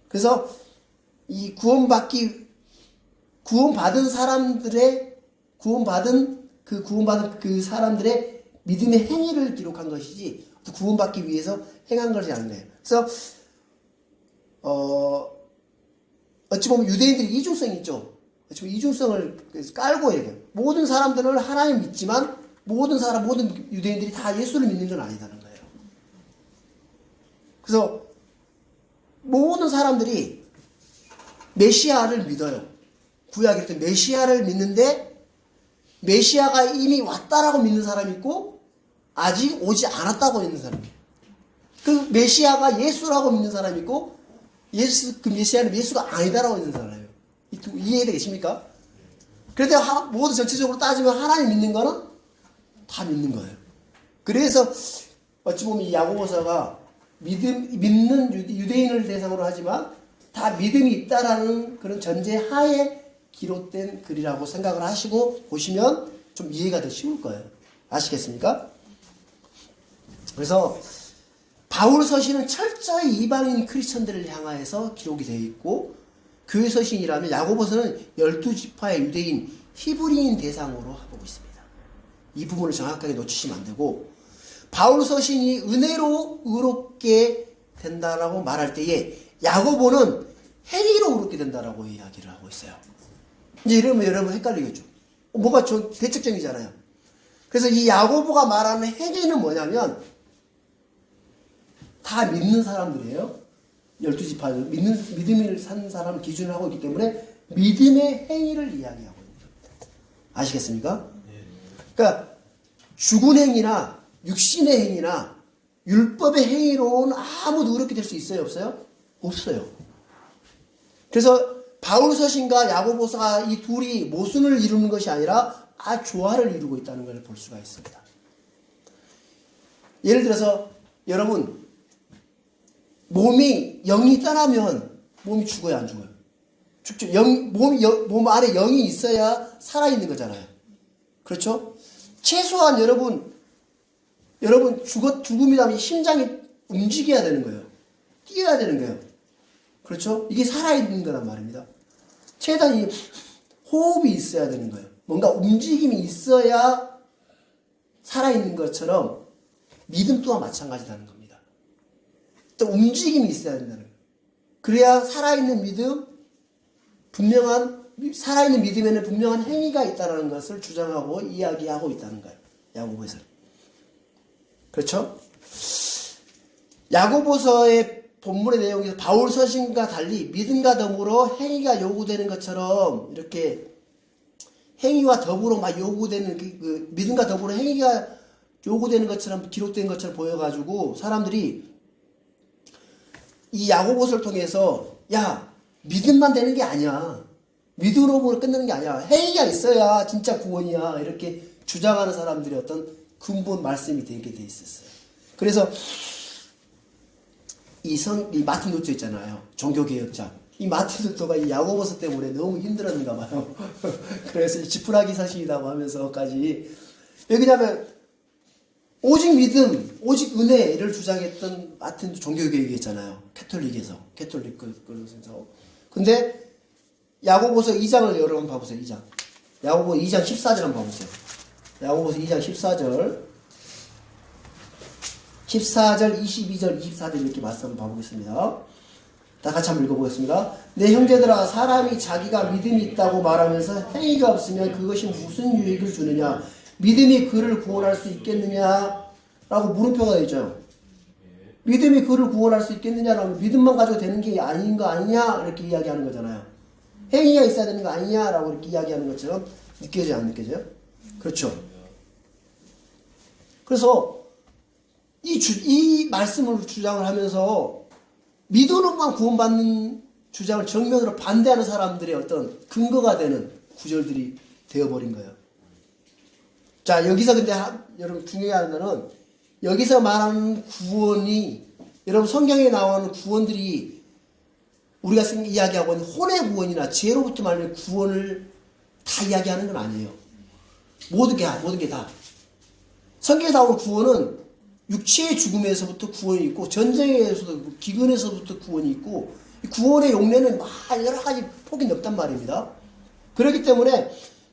Speaker 1: 그래서 이 구원받은 그 사람들의 믿음의 행위를 기록한 것이지 구원받기 위해서 행한 것이 아니에요. 그래서 어찌 보면 유대인들이 이중성이 있죠. 어찌 보면 이중성을 깔고 얘기해요. 모든 사람들은 하나님 믿지만 모든 유대인들이 다 예수를 믿는 건 아니다는 거예요. 그래서 모든 사람들이 메시아를 믿어요. 구약에 있던 메시아를 믿는데 메시아가 이미 왔다라고 믿는 사람이 있고 아직 오지 않았다고 믿는 사람이 있고, 그 메시아가 예수라고 믿는 사람이 있고 그 메시아는 예수가 아니다라고 믿는 사람이에요. 이해되십니까? 그런데 모두 전체적으로 따지면 하나님 믿는 거는 다 믿는 거예요. 그래서 어찌 보면 이 야고보서가 믿는 유대인을 대상으로 하지만 다 믿음이 있다라는 그런 전제 하에 기록된 글이라고 생각을 하시고 보시면 좀 이해가 더 쉬울 거예요. 아시겠습니까? 그래서 바울 서신은 철저히 이방인 크리스천들을 향하여서 기록이 되어 있고, 교회 서신이라면 야고보서는 12지파의 유대인 히브리인 대상으로 하고 있습니다. 이 부분을 정확하게 놓치시면 안 되고, 바울 서신이 은혜로 의롭게 된다라고 말할 때에 야고보는 행위로 의롭게 된다라고 이야기를 하고 있어요. 이제 이러면 여러분 헷갈리겠죠. 뭐가 좀 대척점이잖아요. 그래서 이 야고보가 말하는 행위는 뭐냐면 다 믿는 사람들이에요. 12지파 믿음을 산 사람을 기준으로 하고 있기 때문에 믿음의 행위를 이야기하고 있는 겁니다. 아시겠습니까? 그러니까 죽은 행위나 육신의 행위나 율법의 행위로는 아무도 의롭게 될 수 있어요? 없어요? 없어요. 그래서 바울 서신과 야고보서가 이 둘이 모순을 이루는 것이 아니라 조화를 이루고 있다는 걸 볼 수가 있습니다. 예를 들어서 여러분 영이 떠나면 몸이 죽어요, 안 죽어요? 죽죠. 몸 안에 영이 있어야 살아있는 거잖아요. 그렇죠? 최소한 여러분 죽음이라면 심장이 움직여야 되는 거예요. 뛰어야 되는 거예요. 그렇죠? 이게 살아있는 거란 말입니다. 최대한 이 호흡이 있어야 되는 거예요. 뭔가 움직임이 있어야 살아있는 것처럼 믿음 또한 마찬가지라는 겁니다. 또 움직임이 있어야 된다는 거예요. 그래야 살아있는 살아있는 믿음에는 분명한 행위가 있다는 것을 주장하고 이야기하고 있다는 거예요. 야고보에서. 그렇죠? 야고보서의 본문의 내용에서 바울 서신과 달리 믿음과 더불어 행위가 요구되는 것처럼 이렇게 행위와 더불어 막 요구되는 믿음과 더불어 행위가 요구되는 것처럼 기록된 것처럼 보여가지고 사람들이 이 야고보서를 통해서 믿음만 되는 게 아니야. 믿음으로 끝내는 게 아니야. 행위가 있어야 진짜 구원이야. 이렇게 주장하는 사람들의 어떤 근본 말씀이 되게 돼 있었어요. 그래서 이 마틴 루터 있잖아요. 종교개혁자. 이 마틴 루터가 이 야고보서 때문에 너무 힘들었는가 봐요. 그래서 지푸라기 사신이라고 하면서까지. 왜 그러냐면 오직 믿음, 오직 은혜를 주장했던 마틴 종교개혁이었잖아요. 캐톨릭에서. 근데 야고보서 2장을 여러분 봐보세요. 2장. 야고보서 2장 14절 한번 봐보세요. 야고보서 2장 14절 22절, 24절 이렇게 말씀 한번 봐보겠습니다. 다 같이 한번 읽어보겠습니다. 내 형제들아, 사람이 자기가 믿음이 있다고 말하면서 행위가 없으면 그것이 무슨 유익을 주느냐? 믿음이 그를 구원할 수 있겠느냐? 라고 물음표가 되죠. 믿음이 그를 구원할 수 있겠느냐라면 믿음만 가지고 되는 게 아닌 거 아니냐? 이렇게 이야기하는 거잖아요. 행위가 있어야 되는 거 아니냐? 라고 이렇게 이야기하는 것처럼 느껴져요? 안 느껴져요? 그렇죠. 그래서 이 말씀을 주장을 하면서 믿음으로만 구원받는 주장을 정면으로 반대하는 사람들의 어떤 근거가 되는 구절들이 되어버린 거예요. 자, 여기서 근데 여러분 중요한 거는 여기서 말하는 구원이 여러분 성경에 나오는 구원들이 우리가 이야기하고 있는 혼의 구원이나 죄로부터 말하는 구원을 다 이야기하는 건 아니에요. 모든 게 다. 성경에 나오는 구원은 육체의 죽음에서부터 구원이 있고 전쟁에서도 기근에서부터 구원이 있고 구원의 용례는 여러 가지 폭이 넓단 말입니다. 그렇기 때문에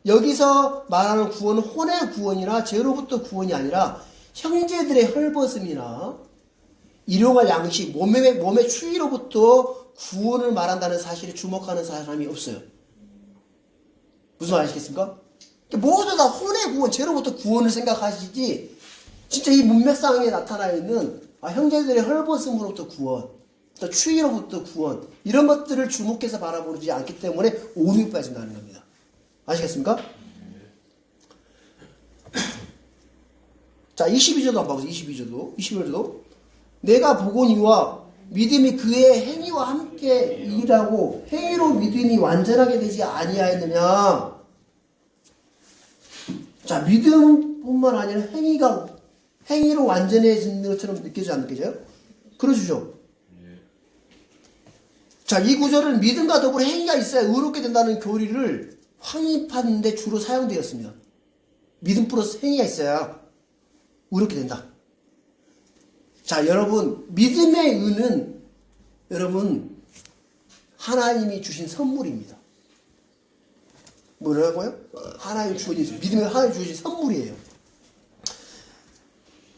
Speaker 1: 여기서 말하는 구원은 혼의 구원이나 죄로부터 구원이 아니라 형제들의 헐벗음이나 일용할 양식, 몸의 추위로부터 구원을 말한다는 사실에 주목하는 사람이 없어요. 무슨 말 아시겠습니까? 모두 다 혼의 구원, 죄로부터 구원을 생각하시지 진짜 이 문맥상에 나타나 있는 형제들의 헐벗음으로부터 구원, 또 추위로부터 구원 이런 것들을 주목해서 바라보지 않기 때문에 오류에 빠진다는 겁니다. 아시겠습니까? 자, 22절도 한번 봐보세요. 22절도 내가 보거니와 믿음이 그의 행위와 함께 일하고 행위로 믿음이 완전하게 되지 아니하였느냐. 자, 믿음뿐만 아니라 행위로 완전해지는 것처럼 느껴지지 안 느껴져요? 그러시죠? 자, 이 구절은 믿음과 더불어 행위가 있어야 의롭게 된다는 교리를 확립하는 데 주로 사용되었습니다. 믿음 플러스 행위가 있어야 의롭게 된다. 자, 여러분, 믿음의 은은 여러분 하나님이 주신 선물입니다. 뭐라고요? 믿음이 하나님이 주신 선물이에요.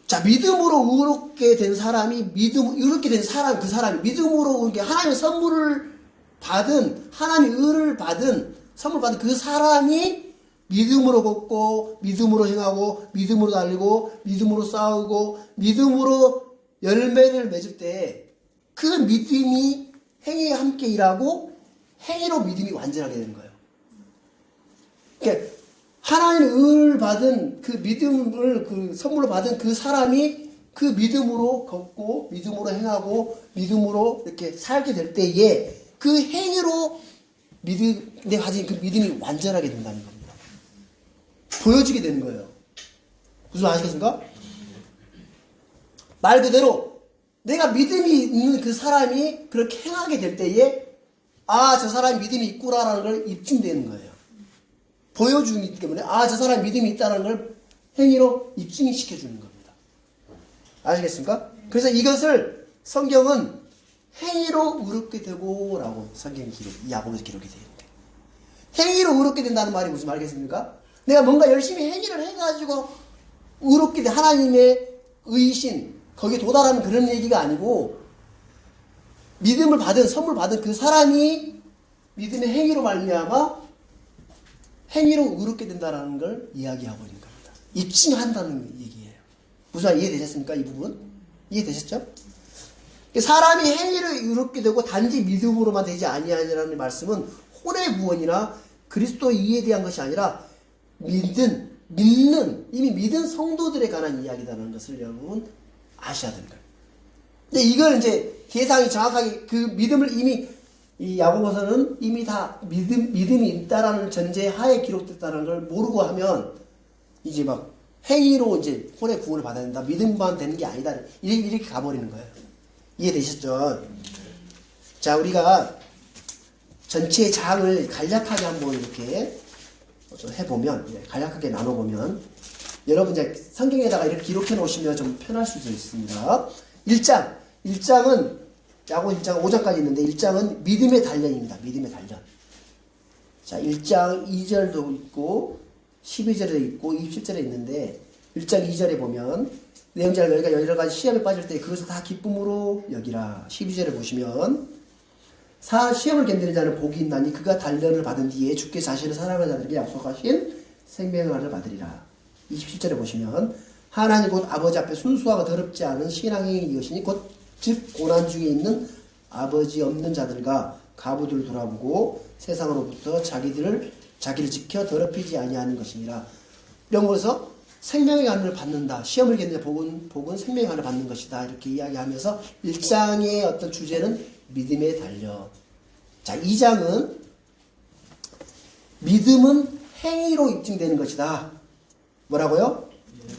Speaker 1: 자, 자, 믿음으로 의롭게 된 사람이, 의롭게 된 사람, 그 사람이, 믿음으로 하나님의 선물을 받은, 하나님의 의를 받은, 선물 받은 그 사람이 믿음으로 걷고, 믿음으로 행하고, 믿음으로 달리고, 믿음으로 싸우고, 믿음으로 열매를 맺을 때, 그 믿음이 행위에 함께 일하고, 행위로 믿음이 완전하게 되는 거예요. 그러니까 하나님의 의를 받은 그 믿음을 그 선물로 받은 그 사람이 그 믿음으로 걷고 믿음으로 행하고 믿음으로 이렇게 살게 될 때에 그 행위로 내가 가진 그 믿음이 완전하게 된다는 겁니다. 보여지게 되는 거예요. 무슨 말 아시겠습니까? 말 그대로 내가 믿음이 있는 그 사람이 그렇게 행하게 될 때에 아, 저 사람이 믿음이 있구나라는 걸 입증되는 거예요. 보여주기 때문에 아, 저 사람이 믿음이 있다는 걸 행위로 입증이 시켜주는 겁니다. 아시겠습니까? 그래서 이것을 성경은 행위로 의롭게 되고 라고 성경이 야고보서 기록이 되어 있는데 행위로 의롭게 된다는 말이 무슨 말이겠습니까? 내가 뭔가 열심히 행위를 해가지고 의롭게 돼 하나님의 의신 거기에 도달하는 그런 얘기가 아니고 믿음을 받은 선물 받은 그 사람이 믿음의 행위로 말미암아 행위로 의롭게 된다는 걸 이야기하고 있는 겁니다. 입증한다는 얘기예요. 무슨 말 이해되셨습니까? 이 부분? 이해되셨죠? 사람이 행위로 의롭게 되고 단지 믿음으로만 되지 아니하니라는 말씀은 혼의 구원이나 그리스도 이해에 대한 것이 아니라 믿는 이미 믿은 성도들에 관한 이야기다라는 것을 여러분 아셔야 되는 거예요. 근데 이걸 이제 대상이 정확하게 그 믿음을 이미 이 야고보서는 이미 다 믿음이 있다라는 전제 하에 기록됐다는 걸 모르고 하면 이제 막 행위로 이제 혼의 구원을 받아야 된다. 믿음만 되는 게 아니다. 이렇게 가버리는 거예요. 이해되셨죠? 자, 우리가 전체 장을 간략하게 한번 이렇게 해보면, 간략하게 나눠보면, 여러분 이제 성경에다가 이렇게 기록해 놓으시면 좀 편할 수도 있습니다. 1장은 야고 1장 5장까지 있는데 1장은 믿음의 단련입니다. 믿음의 단련. 자, 1장 2절도 있고 12절에 있고 27절에 있는데 1장 2절에 보면 내용자를 너희가 여러 가지 시험에 빠질 때 그것을 다 기쁨으로 여기라. 12절에 보시면 시험을 견디는 자는 복이 있나니 그가 단련을 받은 뒤에 주께 자신을 사랑하는 자들에게 약속하신 생명을 받으리라. 27절에 보시면 하나님 곧 아버지 앞에 순수하고 더럽지 않은 신앙이 이것이니 즉 고난 중에 있는 아버지 없는 자들과 가부들을 돌아보고 세상으로부터 자기를 지켜 더럽히지 아니하는 것이니라. 이런 거에서 생명의 간을 받는다. 시험을 견디는 복은 생명의 간을 받는 것이다. 이렇게 이야기하면서 1장의 어떤 주제는 믿음의 단련. 자, 2장은 믿음은 행위로 입증되는 것이다. 뭐라고요?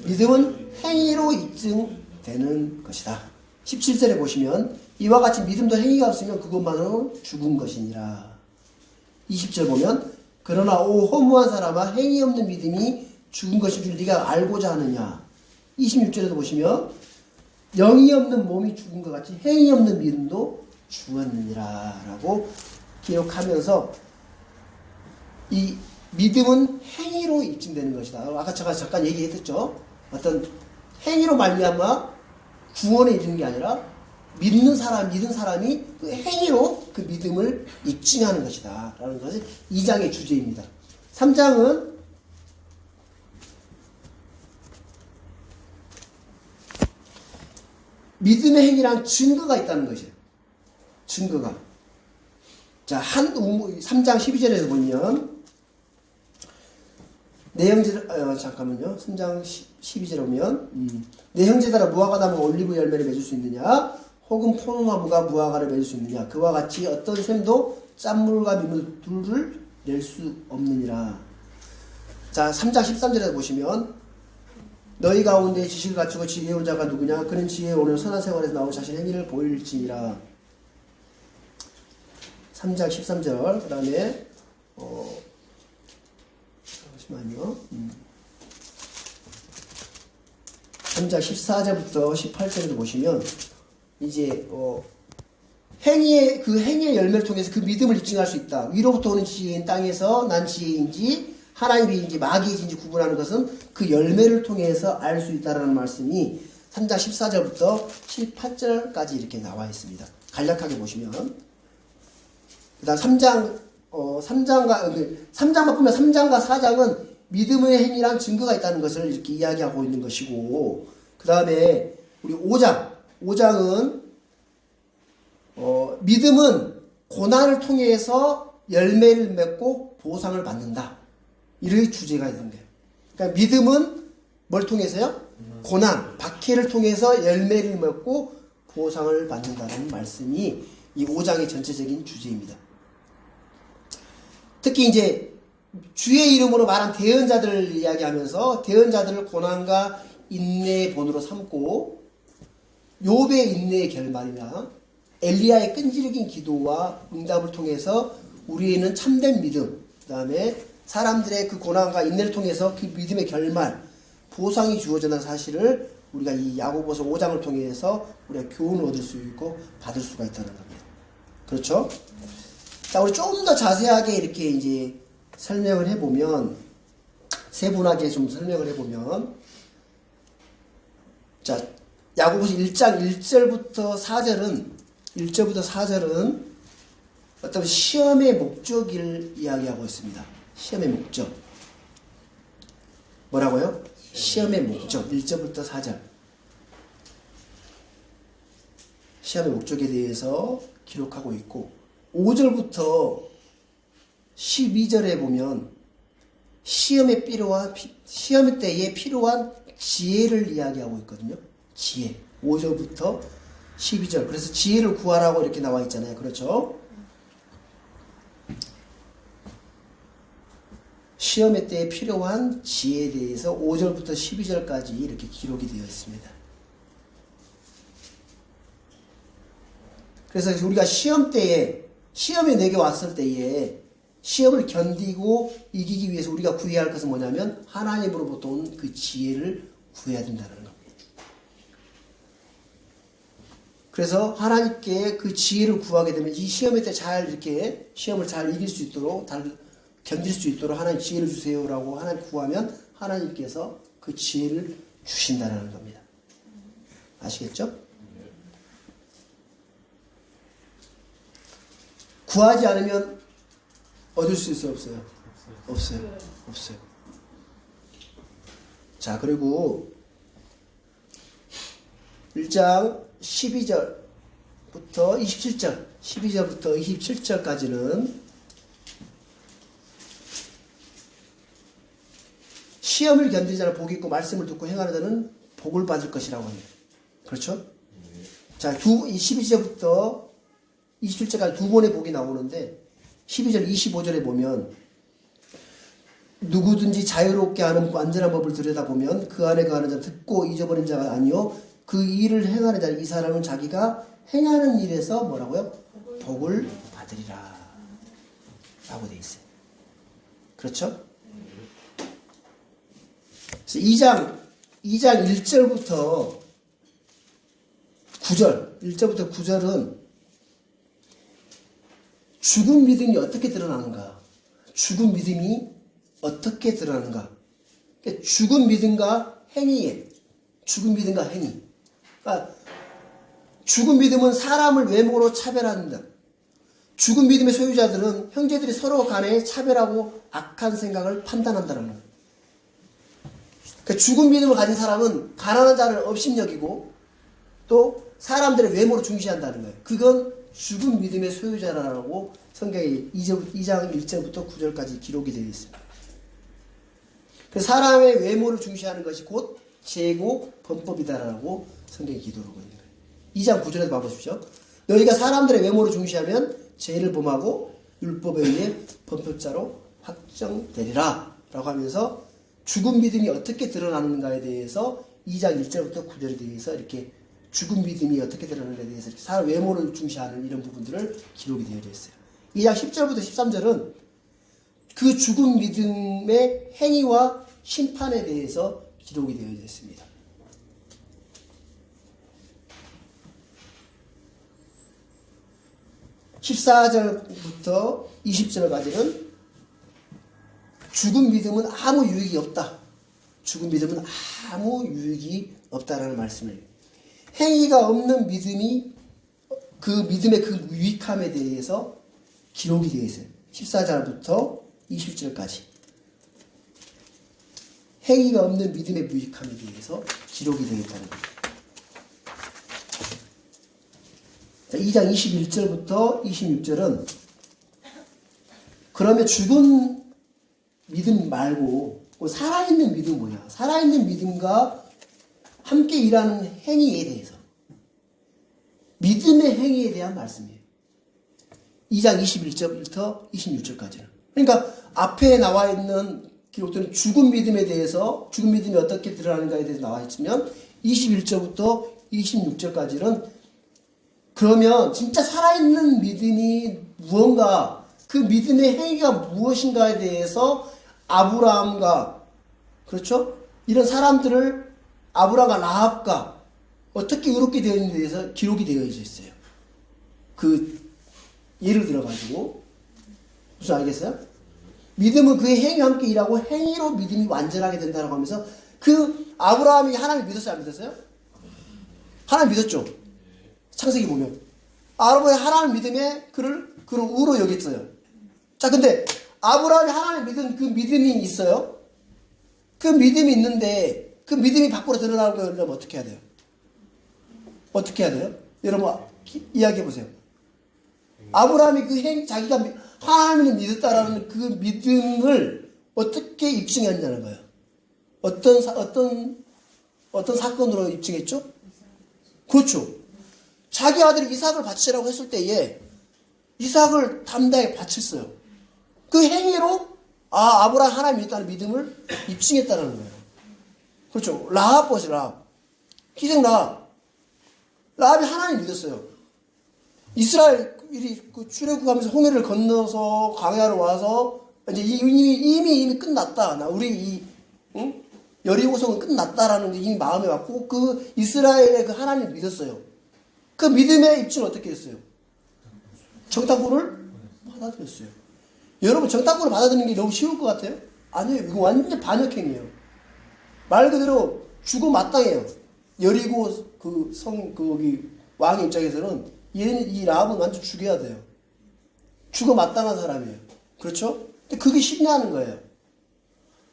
Speaker 1: 믿음은 행위로 입증되는 것이다. 17절에 보시면 이와 같이 믿음도 행위가 없으면 그것만으로 죽은 것이니라. 20절 보면 그러나 오 허무한 사람아 행위 없는 믿음이 죽은 것인 줄 네가 알고자 하느냐. 26절에도 보시면 영이 없는 몸이 죽은 것 같이 행위 없는 믿음도 죽었느니라 라고 기록하면서 이 믿음은 행위로 입증되는 것이다. 아까 제가 잠깐 얘기했었죠. 어떤 행위로 말미암아 구원에 이르는 게 아니라 믿는 사람이 그 행위로 그 믿음을 입증하는 것이다 라는 것이 2장의 주제입니다. 3장은 믿음의 행위란 증거가 있다는 것이에요. 증거가. 자, 3장 12절에서 보면 내 형제들, 잠깐만요. 3장 12절에 보면, 내 형제들아 무화과나무가 올리브 열매를 맺을 수 있느냐? 혹은 포도나무가 무화과를 맺을 수 있느냐? 그와 같이 어떤 샘도 짠물과 민물 둘을 낼 수 없느니라. 자, 3장 13절에 보시면, 너희 가운데 지식을 갖추고 지혜로운 자가 누구냐? 그는 지혜로운 선한 생활에서 나온 자신의 행위를 보일지니라. 3장 13절, 그 다음에, 잠시만요. 3장 14절부터 18절에도 보시면 이제 행위의 열매를 통해서 그 믿음을 입증할 수 있다. 위로부터 오는 지혜인 땅에서 난 지혜인지 하나님인지 마귀인지 구분하는 것은 그 열매를 통해서 알 수 있다라는 말씀이 3장 14절부터 18절까지 이렇게 나와 있습니다. 간략하게 보시면. 그 다음 3장만 보면 3장과 4장은 믿음의 행위란 증거가 있다는 것을 이렇게 이야기하고 있는 것이고, 그 다음에 우리 5장은 믿음은 고난을 통해서 열매를 맺고 보상을 받는다. 이런 주제가 있는 거예요. 그러니까 믿음은 뭘 통해서요? 고난, 박해를 통해서 열매를 맺고 보상을 받는다는 말씀이 이 5장의 전체적인 주제입니다. 특히 이제 주의 이름으로 말한 대언자들을 이야기하면서 대언자들을 고난과 인내의 본으로 삼고 욥의 인내의 결말이나 엘리야의 끈질긴 기도와 응답을 통해서 우리에는 참된 믿음, 그 다음에 사람들의 그 고난과 인내를 통해서 그 믿음의 결말, 보상이 주어진다는 사실을 우리가 이 야고보서 5장을 통해서 우리가 교훈을 얻을 수 있고 받을 수가 있다는 겁니다. 그렇죠? 자, 우리 좀 더 자세하게 이렇게 이제 설명을 해보면, 세분하게 좀 설명을 해보면, 자, 야고보서 1장 1절부터 4절은 어떤 시험의 목적을 이야기하고 있습니다. 시험의 목적. 뭐라고요? 시험의 목적. 1절부터 4절. 시험의 목적에 대해서 기록하고 있고, 5절부터 12절에 보면 시험의 때에 필요한 지혜를 이야기하고 있거든요. 지혜. 5절부터 12절. 그래서 지혜를 구하라고 이렇게 나와 있잖아요. 그렇죠? 시험의 때에 필요한 지혜에 대해서 5절부터 12절까지 이렇게 기록이 되어 있습니다. 그래서 우리가 시험이 내게 왔을 때에 시험을 견디고 이기기 위해서 우리가 구해야 할 것은 뭐냐면 하나님으로부터 온 그 지혜를 구해야 된다는 겁니다. 그래서 하나님께 그 지혜를 구하게 되면 이 시험의 때 잘 이렇게 시험을 잘 이길 수 있도록 견딜 수 있도록 하나님 지혜를 주세요라고 하나님 구하면 하나님께서 그 지혜를 주신다는 겁니다. 아시겠죠? 구하지 않으면 얻을 수 있어요? 없어요? 없어요. 자, 그리고 1장 12절부터 27절까지는 시험을 견디는 자는 복이 있고 말씀을 듣고 행하는 자는 복을 받을 것이라고 합니다. 그렇죠? 자, 12절부터 27절까지 두 번의 복이 나오는데 12절 25절에 보면 누구든지 자유롭게 하는 완전한 법을 들여다보면 그 안에 거하는 자는 듣고 잊어버린 자가 아니요 그 일을 행하는 자는 이 사람은 자기가 행하는 일에서 뭐라고요? 복을 받으리라 라고 되어 있어요. 그렇죠? 그래서 2장 1절부터 9절은 죽은 믿음이 어떻게 드러나는가? 죽은 믿음이 어떻게 드러나는가? 그러니까 죽은 믿음과 행위. 그러니까 죽은 믿음은 사람을 외모로 차별한다. 죽은 믿음의 소유자들은 형제들이 서로 간에 차별하고 악한 생각을 판단한다는 거예요. 그러니까 죽은 믿음을 가진 사람은 가난한 자를 업신여기고 또 사람들의 외모로 중시한다는 거예요. 그건 죽은 믿음의 소유자라고 성경에 2장 1절부터 9절까지 기록이 되어 있습니다. 그래서 사람의 외모를 중시하는 것이 곧 죄고 범법이다라고 성경이 기록하고 있는 거예요. 2장 9절에도 봐보십시오. 너희가 사람들의 외모를 중시하면 죄를 범하고 율법에 의해 범법자로 확정되리라 라고 하면서 죽은 믿음이 어떻게 드러나는가에 대해서 2장 1절부터 9절에 대해서 이렇게 죽은 믿음이 어떻게 드러나는가에 대해서 이렇게 사람 외모를 중시하는 이런 부분들을 기록이 되어 있어요. 2장 10절부터 13절은 그 죽은 믿음의 행위와 심판에 대해서 기록이 되어 있습니다. (14절부터 20절까지는) 죽은 믿음은 아무 유익이 없다. 죽은 믿음은 아무 유익이 없다라는 말씀을. 행위가 없는 믿음이 그 믿음의 그 유익함에 대해서 기록이 되어 있어요. 14절부터 20절까지. 행위가 없는 믿음의 유익함에 대해서 기록이 되어 있다는 거예요. 자, 2장 21절부터 26절은 그러면 죽은 믿음 말고 살아있는 믿음 뭐냐? 살아있는 믿음과 함께 일하는 행위에 대해서 믿음의 행위에 대한 말씀이에요. 2장 21절부터 26절까지는. 그러니까 앞에 나와 있는 기록들은 죽은 믿음에 대해서 죽은 믿음이 어떻게 드러나는가에 대해서 나와 있으면 21절부터 26절까지는 그러면 진짜 살아있는 믿음이 무언가 그 믿음의 행위가 무엇인가에 대해서 아브라함과 그렇죠? 이런 사람들을 아브라함과 라합과 어떻게 의롭게 되었는지에 대해서 기록이 되어 있어요. 그 예를 들어가지고 무슨 알겠어요? 믿음은 그의 행위와 함께 일하고 행위로 믿음이 완전하게 된다고 하면서 그 아브라함이 하나님 믿었어요? 안 믿었어요? 하나님 믿었죠? 창세기 보면 아브라함이 하나님 믿음에 그를 의로 여겼어요. 자, 근데 아브라함이 하나님 믿은 그 믿음이 있어요. 그 믿음이 있는데 그 믿음이 밖으로 드러나려면 어떻게 해야 돼요? 어떻게 해야 돼요? 여러분 이야기해 보세요. 아브라함이 그 자기가 하나님을 믿었다라는 그 믿음을 어떻게 입증했냐는 거예요. 어떤 사건으로 입증했죠? 그렇죠. 자기 아들 이삭을 바치라고 했을 때에 이삭을 담대하게 바쳤어요. 그 행위로 아브라함 하나님이 있다는 믿음을 입증했다는 거예요. 그렇죠. 라합 보세요. 라합. 희생 라합. 라합이 하나님 믿었어요. 이스라엘이 그 출애굽하면서 홍해를 건너서 광야로 와서 이제 이미 끝났다. 우리 여리고성은 끝났다라는 게 이미 마음에 왔고 그 이스라엘의 그 하나님 믿었어요. 그 믿음의 입증은 어떻게 했어요? 정탐꾼을 받아들였어요. 여러분 정탐꾼을 받아들이는 게 너무 쉬울 것 같아요? 아니에요. 이거 완전 반역행이에요. 말 그대로 죽어 마땅해요. 여리고 거기 왕의 입장에서는 이 라합은 완전 죽여야 돼요. 죽어 마땅한 사람이에요. 그렇죠? 근데 그게 신뢰하는 거예요.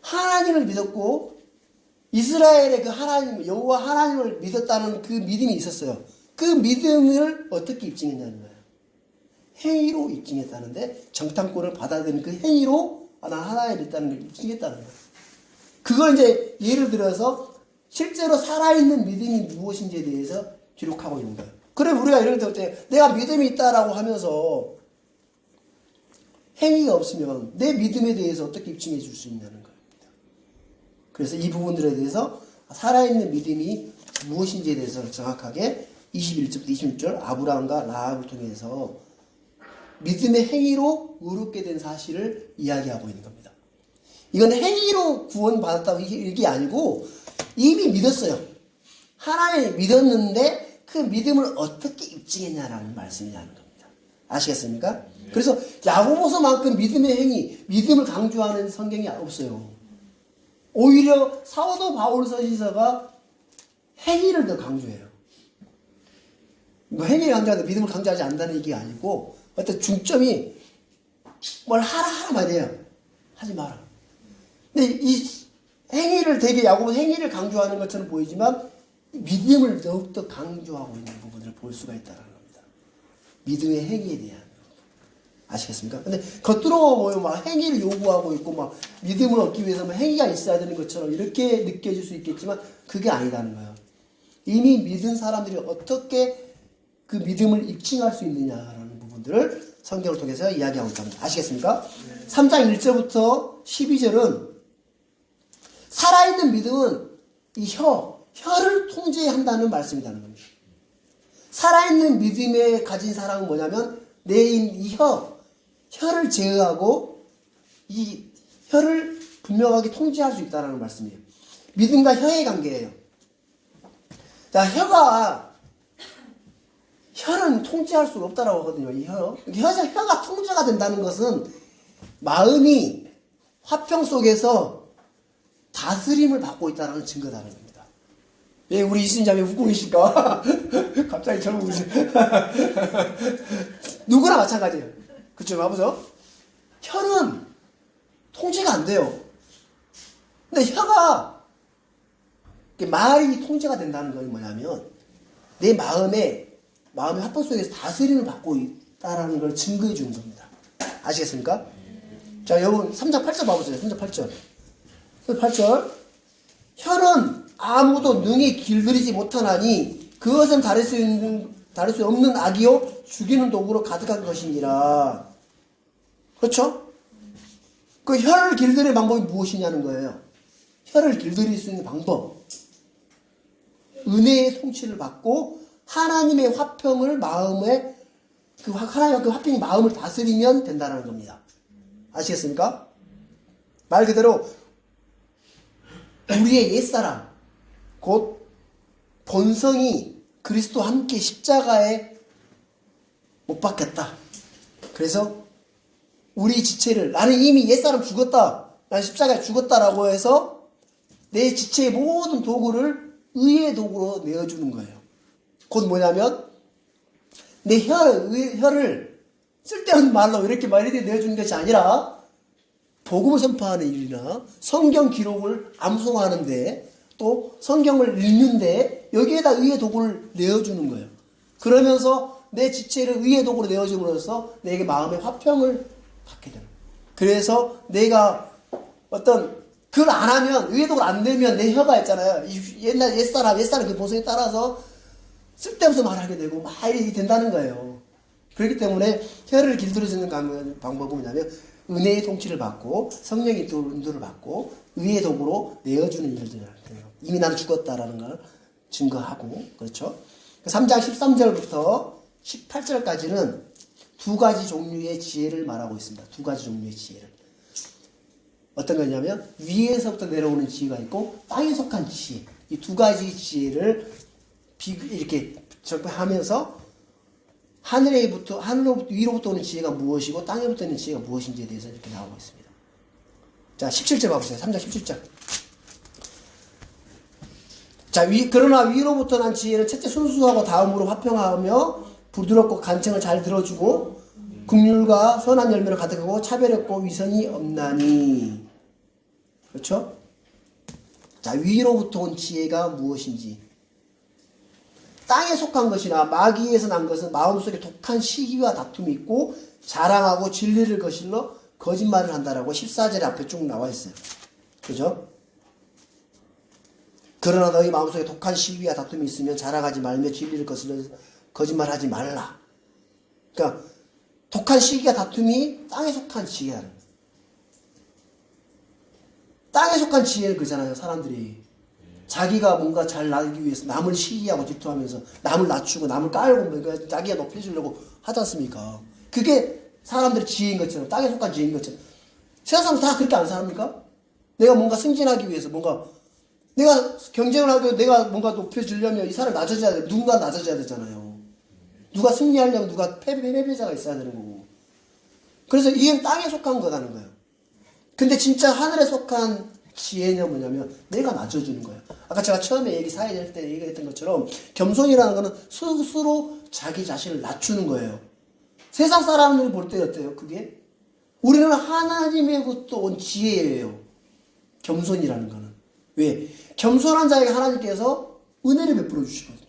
Speaker 1: 하나님을 믿었고 이스라엘의 그 하나님 여호와 하나님을 믿었다는 그 믿음이 있었어요. 그 믿음을 어떻게 입증했냐는 거예요. 행위로 입증했다는데 정탐꾼을 받아들인 그 행위로 나 하나님을 믿다는 걸 입증했다는 거예요. 그걸 이제 예를 들어서 실제로 살아있는 믿음이 무엇인지에 대해서 기록하고 있는 거예요. 그래 우리가 이럴 때 내가 믿음이 있다라고 하면서 행위가 없으면 내 믿음에 대해서 어떻게 입증해 줄 수 있냐는 겁니다. 그래서 이 부분들에 대해서 살아있는 믿음이 무엇인지에 대해서 정확하게 21절부터 26절 아브라함과 라합을 통해서 믿음의 행위로 의롭게 된 사실을 이야기하고 있는 겁니다. 이건 행위로 구원받았다고 이게 아니고 이미 믿었어요. 하나님 믿었는데 그 믿음을 어떻게 입증했냐라는 말씀이라는 겁니다. 아시겠습니까? 네. 그래서 야고보서만큼 믿음의 행위, 믿음을 강조하는 성경이 없어요. 오히려 사도 바울 서신서가 행위를 더 강조해요. 뭐 행위를 강조하는데 믿음을 강조하지 않는다는 얘기가 아니고 어떤 중점이 뭘 하라 말이에요. 하지 마라. 근데 이 행위를 되게 야고보 행위를 강조하는 것처럼 보이지만 믿음을 더욱더 강조하고 있는 부분을 볼 수가 있다는 겁니다. 믿음의 행위에 대한. 아시겠습니까? 근데 겉으로 보면 막 행위를 요구하고 있고 막 믿음을 얻기 위해서 행위가 있어야 되는 것처럼 이렇게 느껴질 수 있겠지만 그게 아니라는 거예요. 이미 믿은 사람들이 어떻게 그 믿음을 입증할 수 있느냐라는 부분들을 성경을 통해서 이야기하고 있답니다. 아시겠습니까? 3장 1절부터 12절은 살아있는 믿음은 이 혀를 통제한다는 말씀이라는 겁니다. 살아있는 믿음에 가진 사람은 뭐냐면 내인 이 혀를 제어하고 이 혀를 분명하게 통제할 수 있다는 말씀이에요. 믿음과 혀의 관계예요. 자, 혀는 통제할 수가 없다라고 하거든요. 이 혀가 통제가 된다는 것은 마음이 화평 속에서 다스림을 받고 있다는 증거다는 겁니다. 왜 우리 이순자매 웃고 계실까? 갑자기 젊은 웃으 누구나 마찬가지예요. 그쵸, 봐보죠. 혀는 통제가 안 돼요. 근데 혀가 말이 통제가 된다는 건 뭐냐면 내 마음의 합동 속에서 다스림을 받고 있다는 걸 증거해 주는 겁니다. 아시겠습니까? 자, 여러분 3장 8절 봐보세요. 3장 8절. 8절. 혀는 아무도 능히 길들이지 못하나니 그것은 다를 수 없는 악이요 죽이는 도구로 가득한 것이니라. 그렇죠? 그 혀를 길들일 방법이 무엇이냐는 거예요. 혀를 길들일 수 있는 방법. 은혜의 통치를 받고 하나님의 화평을 마음에 하나님의 그 화평이 마음을 다스리면 된다는 겁니다. 아시겠습니까? 말 그대로 우리의 옛사람 곧 본성이 그리스도와 함께 십자가에 못 박혔다. 그래서 우리 지체를 나는 이미 옛사람 죽었다. 나는 십자가에 죽었다라고 해서 내 지체의 모든 도구를 의의 도구로 내어주는 거예요. 곧 뭐냐면 내 혀를 쓸데없는 말로 이렇게 내어주는 것이 아니라 복음을 선포하는 일이나 성경 기록을 암송하는데 또 성경을 읽는데 여기에다 의의 도구를 내어주는 거예요. 그러면서 내 지체를 의의 도구로 내어줌으로써 내게 마음의 화평을 갖게 되는 거예요. 그래서 내가 어떤 그걸 안 하면 의의 도구를 안 내면 내 혀가 있잖아요. 옛사람 그 본성에 따라서 쓸데없는 말을 하게 되고 말이 된다는 거예요. 그렇기 때문에 혀를 길들일 수 있는 방법은 뭐냐면 은혜의 통치를 받고 성령의 인도를 받고 의의 도구로 내어주는 일들이라는 거예요. 이미 나는 죽었다라는 걸 증거하고 그렇죠. 3장 13절부터 18절까지는 두 가지 종류의 지혜를 말하고 있습니다. 두 가지 종류의 지혜를. 어떤 거냐면 위에서부터 내려오는 지혜가 있고 땅에 속한 지혜. 이 두 가지 지혜를 이렇게 접하면서 위로부터 오는 지혜가 무엇이고 땅에부터 오는 지혜가 무엇인지에 대해서 이렇게 나오고 있습니다. 자, 17절 봐보세요. 3장 17절. 자, 그러나 위로부터 난 지혜는 첫째 순수하고 다음으로 화평하며 부드럽고 간청을 잘 들어주고 긍휼과 선한 열매를 가득하고 차별 없고 위선이 없나니. 그렇죠? 자, 위로부터 온 지혜가 무엇인지. 땅에 속한 것이나 마귀에서 난 것은 마음속에 독한 시기와 다툼이 있고 자랑하고 진리를 거슬러 거짓말을 한다라고 14절에 앞에 쭉 나와 있어요. 그죠? 그러나 너희 마음속에 독한 시기와 다툼이 있으면 자랑하지 말며 진리를 거슬러 거짓말하지 말라. 그러니까 독한 시기와 다툼이 땅에 속한 지혜라는 거예요. 땅에 속한 지혜를 그잖아요. 사람들이 자기가 뭔가 잘 나기 위해서 남을 시기하고 질투하면서 남을 낮추고 남을 깔고 자기가 높여주려고 하지 않습니까? 그게 사람들의 지혜인 것처럼 땅에 속한 지혜인 것처럼 세상 사람 다 그렇게 안 삽니까? 내가 뭔가 승진하기 위해서 뭔가 내가 경쟁을 하고 내가 뭔가 높여주려면 이 사람을 낮아져야 돼. 누군가 낮아져야 되잖아요. 누가 승리하려면 누가 패배자가 있어야 되는 거고. 그래서 이건 땅에 속한 거라는 거예요. 근데 진짜 하늘에 속한 지혜는 뭐냐면 내가 낮아주는 거예요. 아까 제가 처음에 사회될 때 얘기했던 것처럼 겸손이라는 거는 스스로 자기 자신을 낮추는 거예요. 세상 사람들이 볼 때 어때요? 그게? 우리는 하나님의부터 온 지혜예요. 겸손이라는 거는. 왜? 겸손한 자에게 하나님께서 은혜를 베풀어 주시거든요.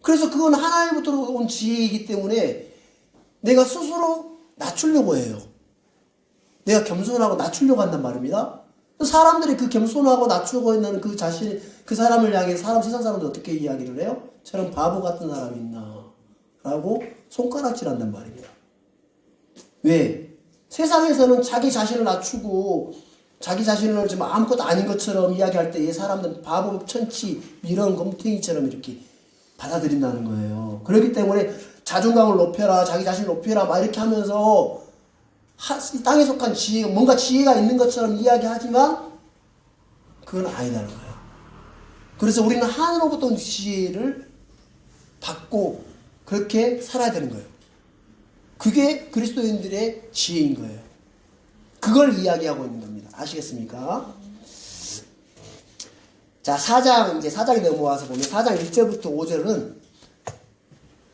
Speaker 1: 그래서 그건 하나님부터 온 지혜이기 때문에 내가 스스로 낮추려고 해요. 내가 겸손하고 낮추려고 한단 말입니다. 사람들이 그 겸손하고 낮추고 있는 그 자신, 그 사람을 향해 세상 사람들 어떻게 이야기를 해요? 저런 바보 같은 사람이 있나? 라고 손가락질 한단 말입니다. 왜? 세상에서는 자기 자신을 낮추고 자기 자신을 좀 아무것도 아닌 것처럼 이야기할 때 이 사람들은 바보, 천치, 미련, 곰탱이처럼 이렇게 받아들인다는 거예요. 그렇기 때문에 자존감을 높여라, 자기 자신을 높여라, 막 이렇게 하면서 땅에 속한 지혜, 뭔가 지혜가 있는 것처럼 이야기하지만 그건 아니라는 거예요. 그래서 우리는 하늘로부터 온 지혜를 받고 그렇게 살아야 되는 거예요. 그게 그리스도인들의 지혜인 거예요. 그걸 이야기하고 있는 겁니다. 아시겠습니까? 자, 4장, 이제 4장에 넘어와서 보면 4장 1절부터 5절은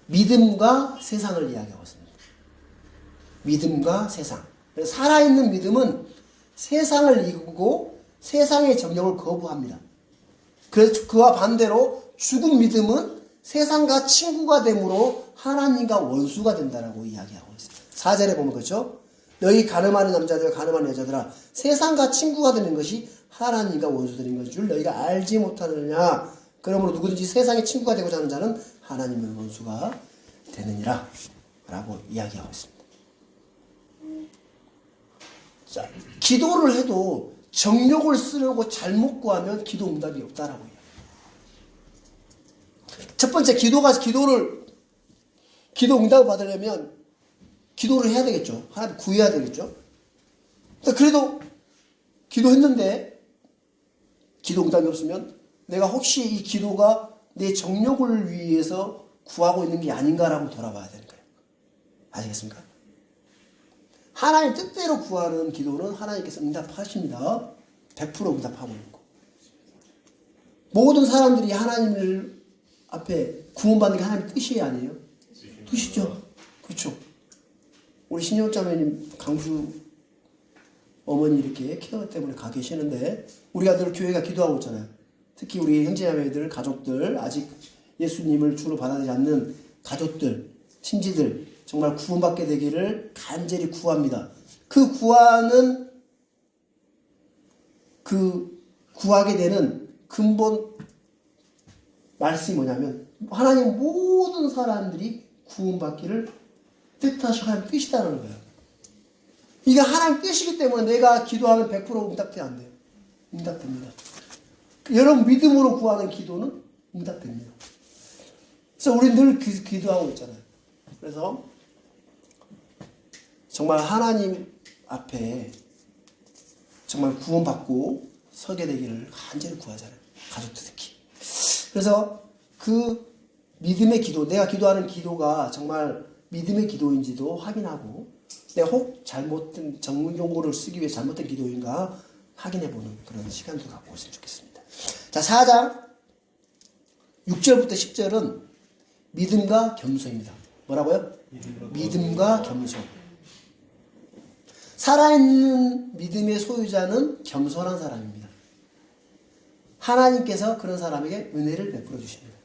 Speaker 1: 믿음과 세상을 이야기하고 있습니다. 믿음과 세상. 살아있는 믿음은 세상을 이기고 세상의 정욕을 거부합니다. 그래서 그와 반대로 죽은 믿음은 세상과 친구가 되므로 하나님과 원수가 된다라고 이야기하고 있어요. 4절에 보면 그렇죠? 너희 가늠하는 남자들, 가늠하는 여자들아, 세상과 친구가 되는 것이 하나님과 원수되는 것인 줄 너희가 알지 못하느냐. 그러므로 누구든지 세상의 친구가 되고자 하는 자는 하나님의 원수가 되느니라 라고 이야기하고 있습니다. 자, 기도를 해도 정욕을 쓰려고 잘못 구하면 기도 응답이 없다라고 해요. 첫 번째, 기도 응답을 받으려면 기도를 해야 되겠죠. 하나님 구해야 되겠죠. 그래도 기도했는데 기도 응답이 없으면 내가 혹시 이 기도가 내 정욕을 위해서 구하고 있는 게 아닌가라고 돌아봐야 되는 거예요. 아시겠습니까? 하나님 뜻대로 구하는 기도는 하나님께서 응답하십니다. 100% 응답하고 있고. 모든 사람들이 하나님을 앞에 구원받는 게 하나님 뜻이 아니에요? 뜻이죠. 그렇죠. 우리 신영자매님 강주 어머니 이렇게 케어 때문에 가 계시는데 우리가 늘 교회가 기도하고 있잖아요. 특히 우리 형제자매들, 가족들, 아직 예수님을 주로 받아들이지 않는 가족들, 친지들 정말 구원받게 되기를 간절히 구합니다. 그 구하게 되는 근본 말씀이 뭐냐면 하나님 모든 사람들이 구원받기를 뜻하시고 하나님 뜻이다는 거예요. 이게 하나님 뜻이기 때문에 내가 기도하면 100% 응답돼야 안 돼요. 응답됩니다. 여러분 믿음으로 구하는 기도는 응답됩니다. 그래서 우리 늘 기도하고 있잖아요. 그래서 정말 하나님 앞에 정말 구원받고 서게 되기를 간절히 구하잖아요. 가족도 특히. 그래서 그 믿음의 기도, 내가 기도하는 기도가 정말 믿음의 기도인지도 확인하고 내가 혹 잘못된 전문 용어를 쓰기 위해 잘못된 기도인가 확인해보는 그런 시간도 갖고 있으면 좋겠습니다. 자, 4장 6절부터 10절은 믿음과 겸손입니다. 뭐라고요? 믿음과 겸손. 살아있는 믿음의 소유자는 겸손한 사람입니다. 하나님께서 그런 사람에게 은혜를 베풀어 주십니다.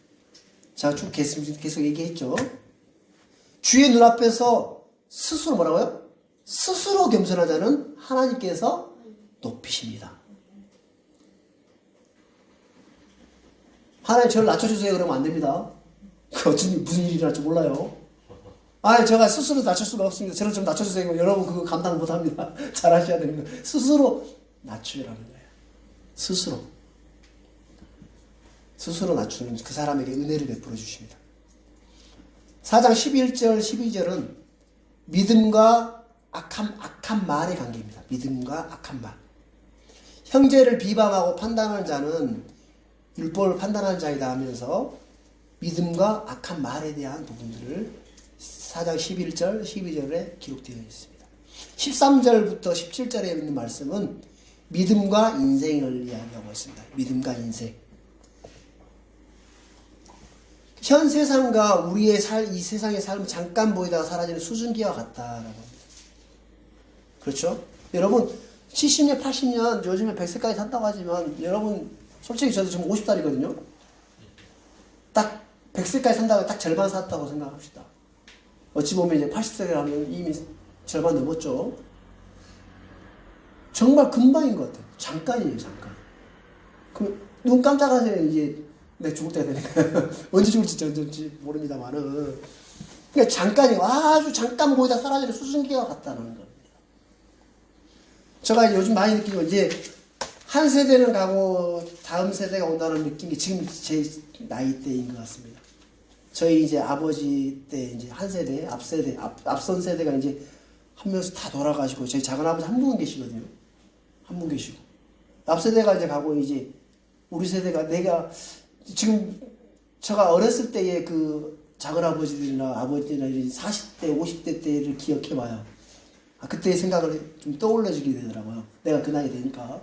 Speaker 1: 자, 쭉 계속 얘기했죠. 주의 눈앞에서 스스로 뭐라고요? 스스로 겸손한 자는 하나님께서 높이십니다. 하나님 저를 낮춰주세요 그러면 안 됩니다. 무슨 일이 일어날지 몰라요. 제가 스스로 낮출 수가 없습니다. 저를 좀 낮춰주세요. 여러분 그거 감당 못합니다. 잘 하셔야 됩니다. 스스로 낮추라는 거예요. 스스로 낮추는 그 사람에게 은혜를 베풀어 주십니다. 4장 11절 12절은 믿음과 악한 말의 관계입니다. 믿음과 악한 말. 형제를 비방하고 판단하는 자는 율법을 판단하는 자이다 하면서 믿음과 악한 말에 대한 부분들을 4장 11절 12절에 기록되어 있습니다. 13절부터 17절에 있는 말씀은 믿음과 인생을 이야기하고 있습니다. 믿음과 인생. 현 세상과 우리의 이 세상의 삶은 잠깐 보이다가 사라지는 수증기와 같다라고 합니다. 그렇죠? 여러분 70년 80년 요즘에 100세까지 산다고 하지만 여러분 솔직히 저도 지금 50살이거든요. 딱 100세까지 산다고 딱 절반 살았다고 생각합시다. 어찌 보면 이제 80세를 하면 이미 절반 넘었죠. 정말 금방인 것 같아요. 잠깐이에요, 잠깐. 눈 깜짝하세요. 이제 내가 죽을 때가 되니까. 언제 죽을지 모릅니다만은. 그러니까 잠깐이고 아주 잠깐 보이다 사라지는 수증기와 같다는 겁니다. 제가 요즘 많이 느끼고 이제 한 세대는 가고 다음 세대가 온다는 느낌이 지금 제 나이대인 것 같습니다. 저희 이제 아버지 때 이제 한 세대, 앞선 세대가 이제 한 명씩 다 돌아가시고 저희 작은아버지 한 분 계시거든요. 한 분 계시고. 앞세대가 이제 가고 이제 우리 세대가 내가 지금 제가 어렸을 때의 그 작은아버지들이나 아버지나 40대, 50대 때를 기억해봐요. 그때의 생각을 좀 떠올려주게 되더라고요. 내가 그 나이 되니까.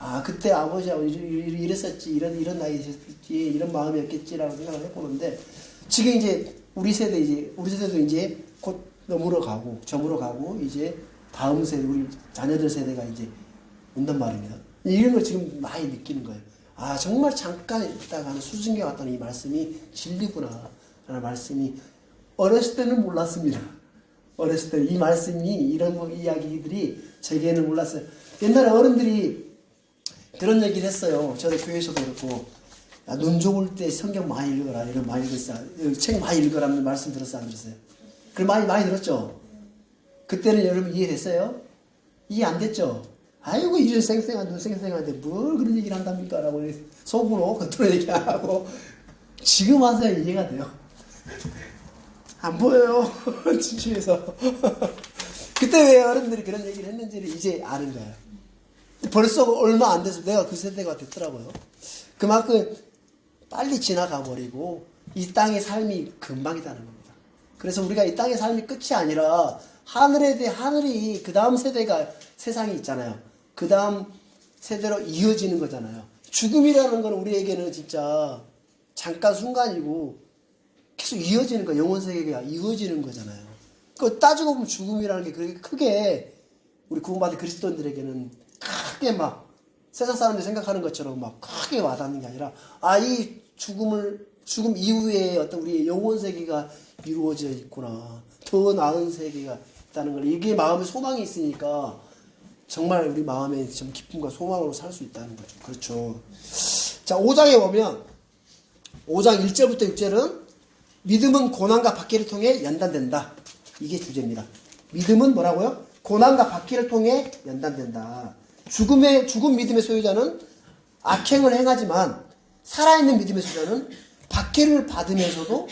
Speaker 1: 아 그때 아버지하고 이랬었지 이런 나이였지 이런 마음이었겠지라고 생각을 해보는데 지금 이제 우리 세대도 이제 곧 저물어 가고 이제 다음 세대 우리 자녀들 세대가 이제 온단 말입니다. 이런 걸 지금 많이 느끼는 거예요. 아 정말 잠깐 있다가 수증기 왔다는 이 말씀이 진리구나 라는 말씀이 어렸을 때는 몰랐습니다. 어렸을 때 이 말씀이 이런 이야기들이 제게는 몰랐어요. 옛날에 어른들이 그런 얘기를 했어요. 저도 교회에서도 그렇고 야, 눈 좋을 때 성경 많이 읽어라 이런 많이 읽었어. 책 많이 읽어라는 말씀 들었어요 안 들었어요? 그 많이 들었죠. 그때는 여러분 이해됐어요? 이해 안 됐죠? 아이고 이런 생생한 눈 생생한데 뭘 그런 얘기를 한답니까? 라고 속으로 겉으로 얘기하고 지금 와서 이해가 돼요. 안 보여요. 진주에서. 그때 왜 어른들이 그런 얘기를 했는지를 이제 아는 거예요. 벌써 얼마 안 돼서 내가 그 세대가 됐더라고요. 그만큼 빨리 지나가 버리고 이 땅의 삶이 금방이라는 겁니다. 그래서 우리가 이 땅의 삶이 끝이 아니라 하늘이 그 다음 세대가 세상이 있잖아요. 그 다음 세대로 이어지는 거잖아요. 죽음이라는 건 우리에게는 진짜 잠깐 순간이고 계속 이어지는 거, 영혼 세계가 이어지는 거잖아요. 그 따지고 보면 죽음이라는 게 그렇게 크게 우리 구원받은 그리스도인들에게는 크게 막 세상 사람들이 생각하는 것처럼 막 크게 와닿는 게 아니라 이 죽음 이후에 어떤 우리의 영혼 세계가 이루어져 있구나. 더 나은 세계가 있다는 걸 이게 마음에 소망이 있으니까 정말 우리 마음에 좀 기쁨과 소망으로 살 수 있다는 거죠. 그렇죠. 자, 5장에 보면 5장 1절부터 6절은 믿음은 고난과 박해를 통해 연단된다. 이게 주제입니다. 믿음은 뭐라고요? 고난과 박해를 통해 연단된다. 죽음 믿음의 소유자는 악행을 행하지만 살아있는 믿음의 소유자는 박해를 받으면서도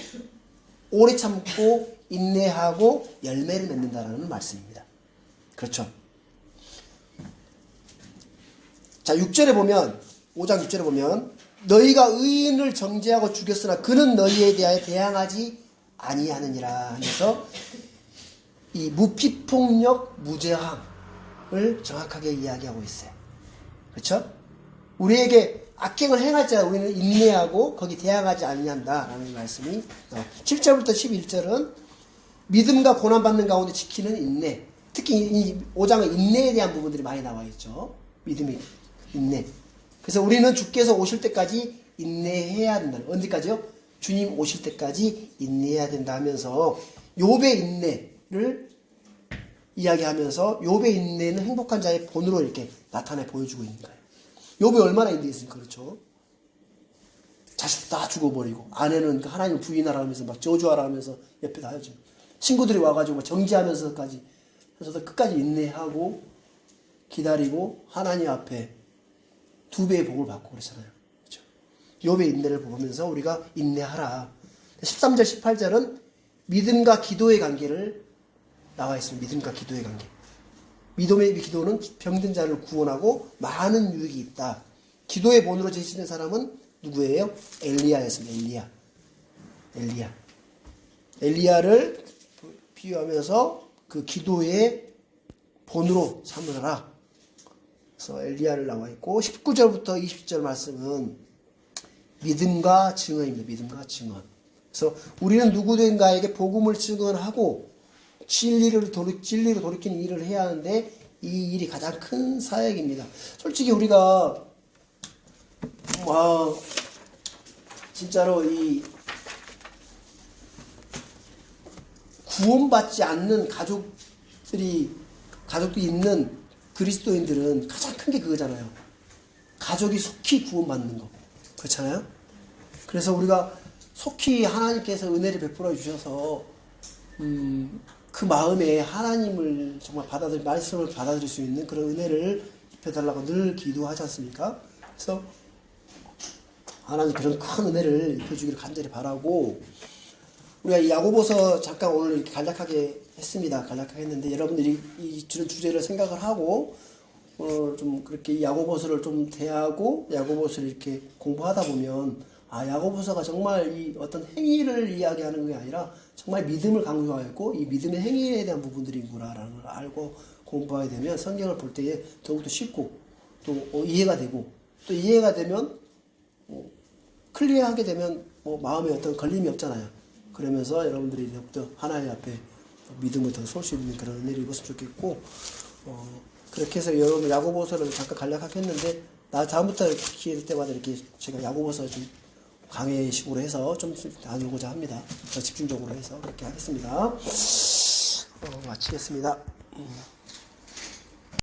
Speaker 1: 오래 참고 인내하고 열매를 맺는다라는 말씀입니다. 그렇죠. 자, 6절에 보면 5장 6절에 보면 너희가 의인을 정죄하고 죽였으나 그는 너희에 대하여 대항하지 아니하느니라 하면서 이 무피폭력 무저항을 정확하게 이야기하고 있어요. 그렇죠? 우리에게 악행을 행하자 우리는 인내하고 거기 대항하지 아니한다라는 말씀이 7절부터 11절은 믿음과 고난받는 가운데 지키는 인내. 특히 이 5장은 인내에 대한 부분들이 많이 나와 있죠. 믿음이 인내. 그래서 우리는 주께서 오실 때까지 인내해야 된다. 언제까지요? 주님 오실 때까지 인내해야 된다 하면서 욥의 인내를 이야기하면서 욥의 인내는 행복한 자의 본으로 이렇게 나타내 보여주고 있는 거예요. 욥이 얼마나 인내했습니까? 그렇죠? 자식도 다 죽어버리고 아내는 하나님을 부인하라 하면서 막 저주하라 하면서 옆에 다 하죠. 친구들이 와가지고 막 정지하면서까지 해서도 끝까지 인내하고 기다리고 하나님 앞에 2배의 복을 받고 그러잖아요. 그렇죠? 욥의 인내를 보면서 우리가 인내하라. 13절 18절은 믿음과 기도의 관계를 나와 있습니다. 믿음과 기도의 관계. 믿음의 기도는 병든 자를 구원하고 많은 유익이 있다. 기도의 본으로 제시된 사람은 누구예요? 엘리야였습니다. 엘리야를 비유하면서 그 기도의 본으로 삼으라. 그래서 엘리야를 나와 있고 19절부터 20절 말씀은 믿음과 증언입니다. 믿음과 증언. 그래서 우리는 누구든가에게 복음을 증언하고 진리로 돌이키는 일을 해야 하는데 이 일이 가장 큰 사역입니다. 솔직히 우리가 진짜로 이 구원받지 않는 가족들이 있는 그리스도인들은 가장 큰 게 그거잖아요. 가족이 속히 구원받는 거. 그렇잖아요? 그래서 우리가 속히 하나님께서 은혜를 베풀어 주셔서 그 마음에 하나님을 정말 말씀을 받아들일 수 있는 그런 은혜를 입혀달라고 늘 기도하지 않습니까? 그래서 하나님 그런 큰 은혜를 입혀주기를 간절히 바라고 우리가 야고보서 잠깐 오늘 이렇게 간략하게 했습니다. 간략하게 했는데 여러분들이 이 주제를 생각을 하고 좀 그렇게 야고보서를 좀 대하고 야고보서를 이렇게 공부하다 보면 야고보서가 정말 이 어떤 행위를 이야기하는 게 아니라 정말 믿음을 강조하였고 이 믿음의 행위에 대한 부분들이구나라는 걸 알고 공부하게 되면 성경을 볼 때에 더욱더 쉽고 또 이해가 되고 또 이해가 되면 클리어하게 되면 마음에 어떤 걸림이 없잖아요. 그러면서 여러분들이 더욱더 하나님 앞에 믿음을 더 쏠 수 있는 그런 은혜를 입었으면 좋겠고 그렇게 해서 여러분 야고보서를 잠깐 간략하게 했는데 다음부터 기회 때마다 이렇게 제가 야고보서 좀 강의식으로 해서 좀 나누고자 합니다. 더 집중적으로 해서 그렇게 하겠습니다. 마치겠습니다.